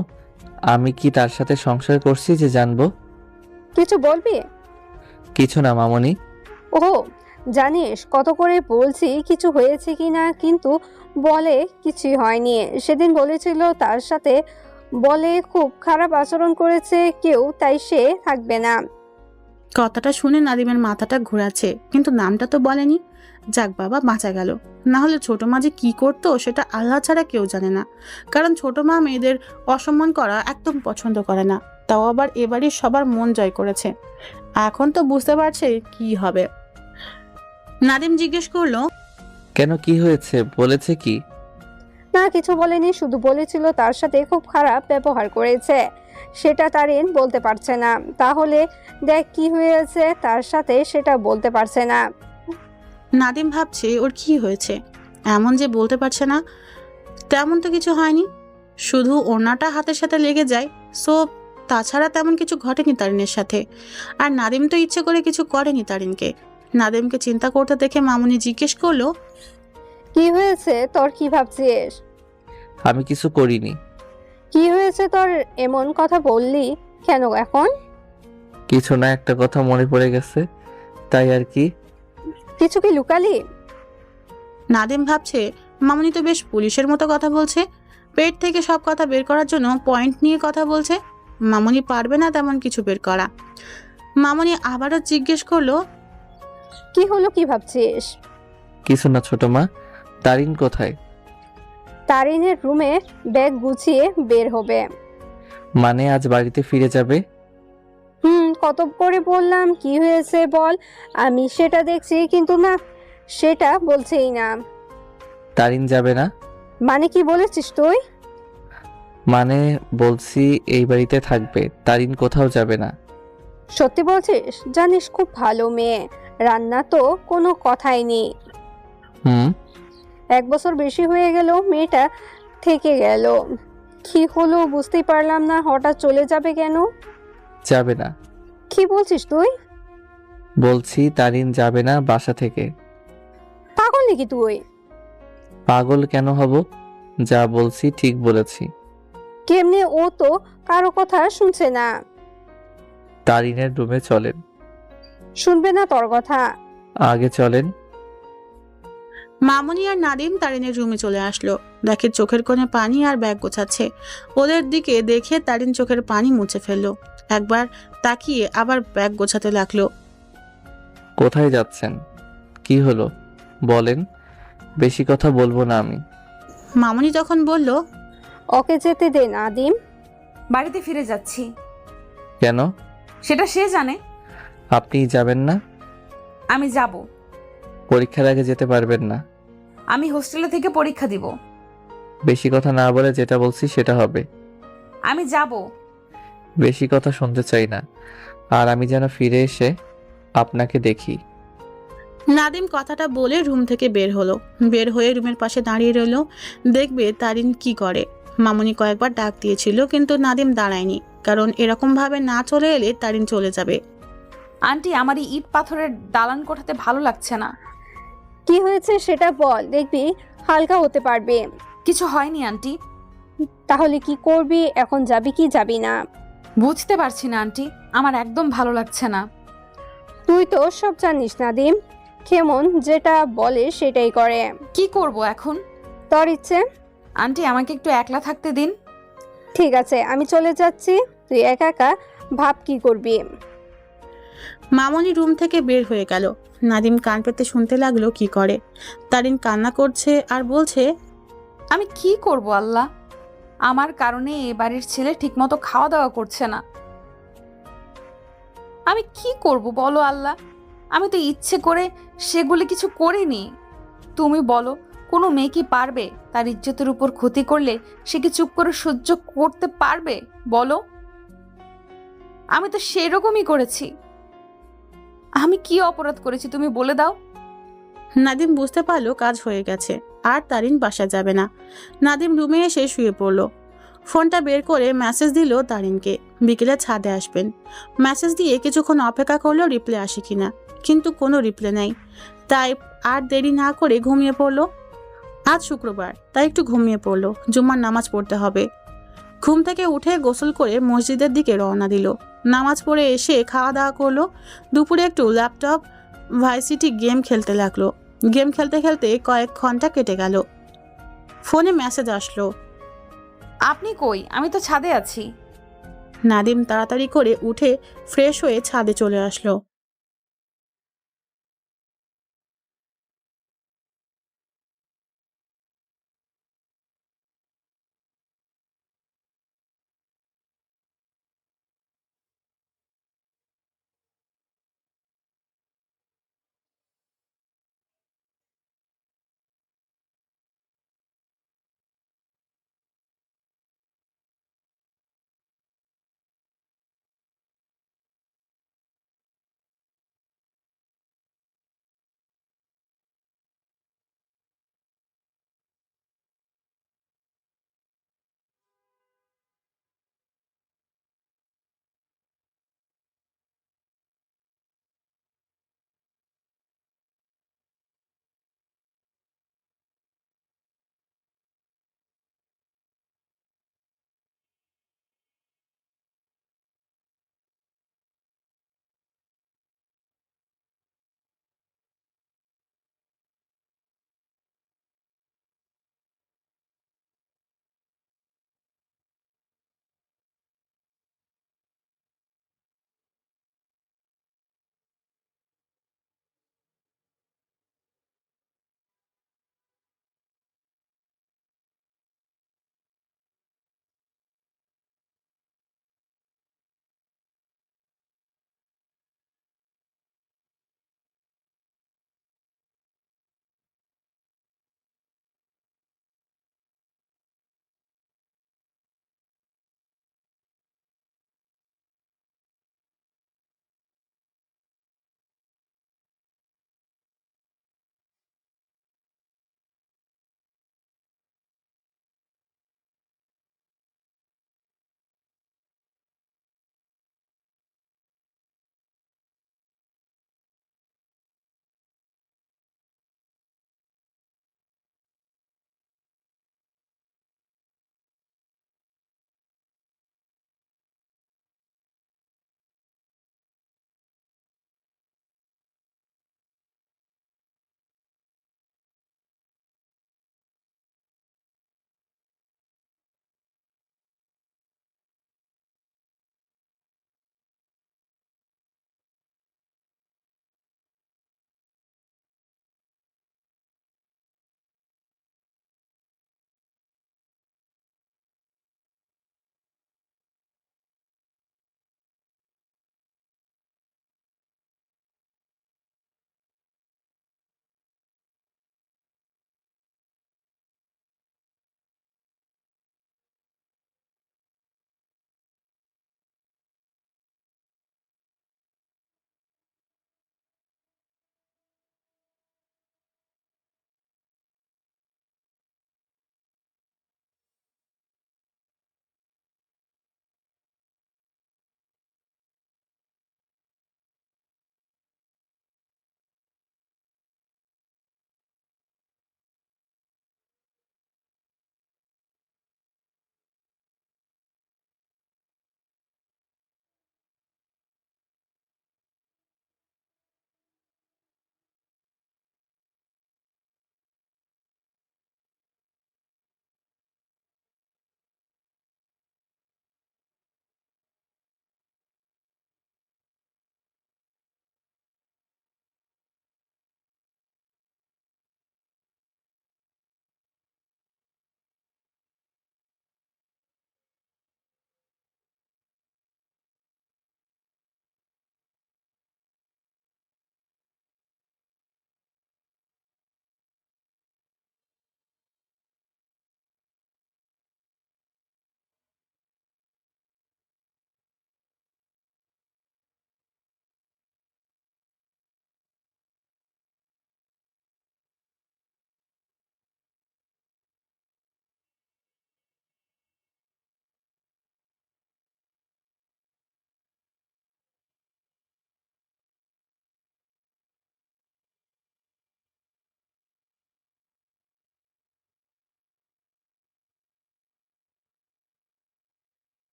আমি কি তার সাথে সংসার করছি যে জানবো? কিছু বলবি? কিছু না মামুনি। ও জানিস কত করে বলছি কিছু হয়েছে কি না, কিন্তু বলে কিছুই হয়নি। সেদিন বলেছিল তার সাথে বলে খুব খারাপ আচরণ করেছে কেউ, তাই সে থাকবে না। কথাটা শুনে নাদিমের মাথাটা ঘোরাচ্ছে, কিন্তু নামটা তো বলেনি। যাক বাবা, বাঁচা গেল। না হলে ছোট মা যে কি করতো সেটা আল্লাহ ছাড়া কেউ জানে না। কারণ ছোট মা মেয়েদের অসম্মান করা একদম পছন্দ করে না, তাও আবার এবারই সবার মন জয় করেছে। এখন তো বুঝতে পারছে কি হবে। নাদিম জিজ্ঞেস করলো, কেন, কি হয়েছে? বলেছে কি? না কিছু বলেনি, শুধু বলেছিল তার সাথে খুব খারাপ ব্যবহার করেছে। সেটা তারিন বলতে পারছে না। তাহলে দেখ কি হয়েছে তার সাথে, সেটা বলতে পারছে না। নাদিম ভাবছে ওর কি হয়েছে, এমন যে বলতে পারছে না। তেমন তো কিছু হয়নি, শুধু ওড়নাটা হাতের সাথে লেগে যায়। সো তাছাড়া তেমন কিছু ঘটেনি তারিনের সাথে। আর নাদিম তো ইচ্ছে করে কিছু করেনি তারিনকে। নাদিমকে চিন্তা করতে দেখে মামুনি জিজ্ঞেস করলো, কি হয়েছে তোর, কি ভাবছিস? আমি কিছু করিনি। কি হয়েছে তোর, এমন কথা বললি কেন এখন? কিছু না, একটা কথা মনে পড়ে গেছে, তাই আর কি। কিছু কি লুকালি? নাদিম ভাবছে মামুনি তো বেশ পুলিশের মতো কথা বলছে। পেট থেকে সব কথা বের করার জন্য পয়েন্ট নিয়ে কথা বলছে। মামুনি পারবে না তেমন কিছু বের করা। মামুনি আবারও জিজ্ঞেস করলো, কি হলো, কি ভাবছিস? কিছু না ছোট মা। তারিন কোথায়? তারিনের রুমে ব্যাগ গুছিয়ে বের হবে। মানে আজ বাড়িতে ফিরে যাবে? কত করে বললাম কি হয়েছে বল, আমি সেটা দেখছি, কিন্তু না, সেটা বলছেই না। তারিন যাবে না? মানে কি বলেছিস তুই? মানে বলছি এই বাড়িতে থাকবে, তারিন কোথাও যাবে না। সত্যি বলছিস? জানিস খুব ভালো মেয়ে, রান্না তো কোনো কথাই নেই। 1 বছর বেশি হয়ে গেল মেয়েটা থেকে গেল। কি হলো বুঝতেই পারলাম না, হঠাৎ চলে যাবে কেন? যাবে না। কি বলছিস তুই? বলছি তারিন যাবে না বাসা থেকে। পাগল নাকি তুই? পাগল কেন হব? যা বলছি ঠিক বলেছি। কেমনে? ও তো কারো কথা শুনছে না। তারিনের রুমে চলেন। শুনবে না তোর কথা? আগে চলেন। মামুনি আর নাদিম তারিনের রুমে চলে আসলো। দেখে চোখের কোণে পানি আর ব্যাগ গোছাচ্ছে। ওদের দিকে দেখে তারিন চোখের পানি মুছে ফেললো। একবার তাকিয়ে আবার ব্যাগ গোছাতে লাগলো। কোথায় যাচ্ছেন? কি হলো বলেন, বেশি কথা বলবো না আমি। মামুনি তখন বলল, ওকে যেতে দে নাদিম। বাড়িতে ফিরে যাচ্ছি। কেন? সেটা সে জানে। আপনি যাবেন না? আমি যাব। পরীক্ষার আগে যেতে পারবেন না। আমি হোস্টেলে থেকে পরীক্ষা দিব। বেশি কথা না বলে যেটা বলছি সেটা হবে। আমি যাব। বেশি কথা শুনতে চাই না। আর আমি যেন ফিরে এসে আপনাকে দেখি। নাদিম কথাটা বলে রুম থেকে বের হলো। বের হয়ে রুমের পাশে দাঁড়িয়ে রইলো, দেখবে তারিন কি করে। মামুনি কয়েকবার ডাক দিয়েছিল, কিন্তু নাদিম দাঁড়ায়নি, কারণ এরকম ভাবে না চলে এলে তারিন চলে যাবে। আন্টি, আমার এই ইট পাথরের দালান কোঠাতে ভালো লাগছে না। কি হয়েছে সেটা বল, দেখবি হালকা হতে পারবে। কিছু হয়নি আন্টি। তাহলে কি করবি এখন, যাবি কি যাবি না? বুঝতে পারছি না আন্টি, আমার একদম ভালো লাগছে না। তুই তো সব জানিস নাদিম। কেমন যেটা বলে সেটাই করে। কি করব এখন? তোর ইচ্ছে। আন্টি আমাকে একটু একলা থাকতে দিন। ঠিক আছে, আমি চলে যাচ্ছি, তুই একা একা ভাব কি করবি। মামনি রুম থেকে বের হয়ে গেল। নাদিম কান পেতে শুনতে লাগলো কি করে। তারিন কান্না করছে আর বলছে, আমি কি করব আল্লাহ, আমার কারণে এ বাড়ির ছেলে ঠিকমতো খাওয়া দাওয়া করছে না। আমি কি করব বলো আল্লাহ, আমি তো ইচ্ছে করে সেগুলি কিছু করিনি। তুমি বলো, কোনো মেয়ে কি পারবে তার ইজ্জতের উপর ক্ষতি করলে সে কি চুপ করে সহ্য করতে পারবে বলো? আমি তো সেরকমই করেছি। আমি কি অপরাধ করেছি তুমি বলে দাও। নাদিম বুঝতে পারলো কাজ হয়ে গেছে, আর তারিন বাসা যাবে না। নাদিম রুমে এসে শুয়ে পড়লো। ফোনটা বের করে মেসেজ দিল তারিনকে, বিকেলে ছাদে আসবেন। মেসেজ দিয়ে কিছুক্ষণ অপেক্ষা করলো রিপ্লাই আসে কিনা, কিন্তু কোনো রিপ্লাই নেই। তাই আর দেরি না করে ঘুমিয়ে পড়লো। আজ শুক্রবার, তাই একটু ঘুমিয়ে পড়লো। জুম্মার নামাজ পড়তে হবে। ঘুম থেকে উঠে গোসল করে মসজিদের দিকে রওনা দিল। নামাজ পড়ে এসে খাওয়া দাওয়া করলো। দুপুরে একটু ল্যাপটপ ভাইসিটি গেম খেলতে লাগলো। গেম খেলতে খেলতে কয়েক ঘন্টা কেটে গেল। ফোনে মেসেজ আসলো, আপনি কই? আমি তো ছাদে আছি। নাদিম তাড়াতাড়ি করে উঠে ফ্রেশ হয়ে ছাদে চলে আসলো।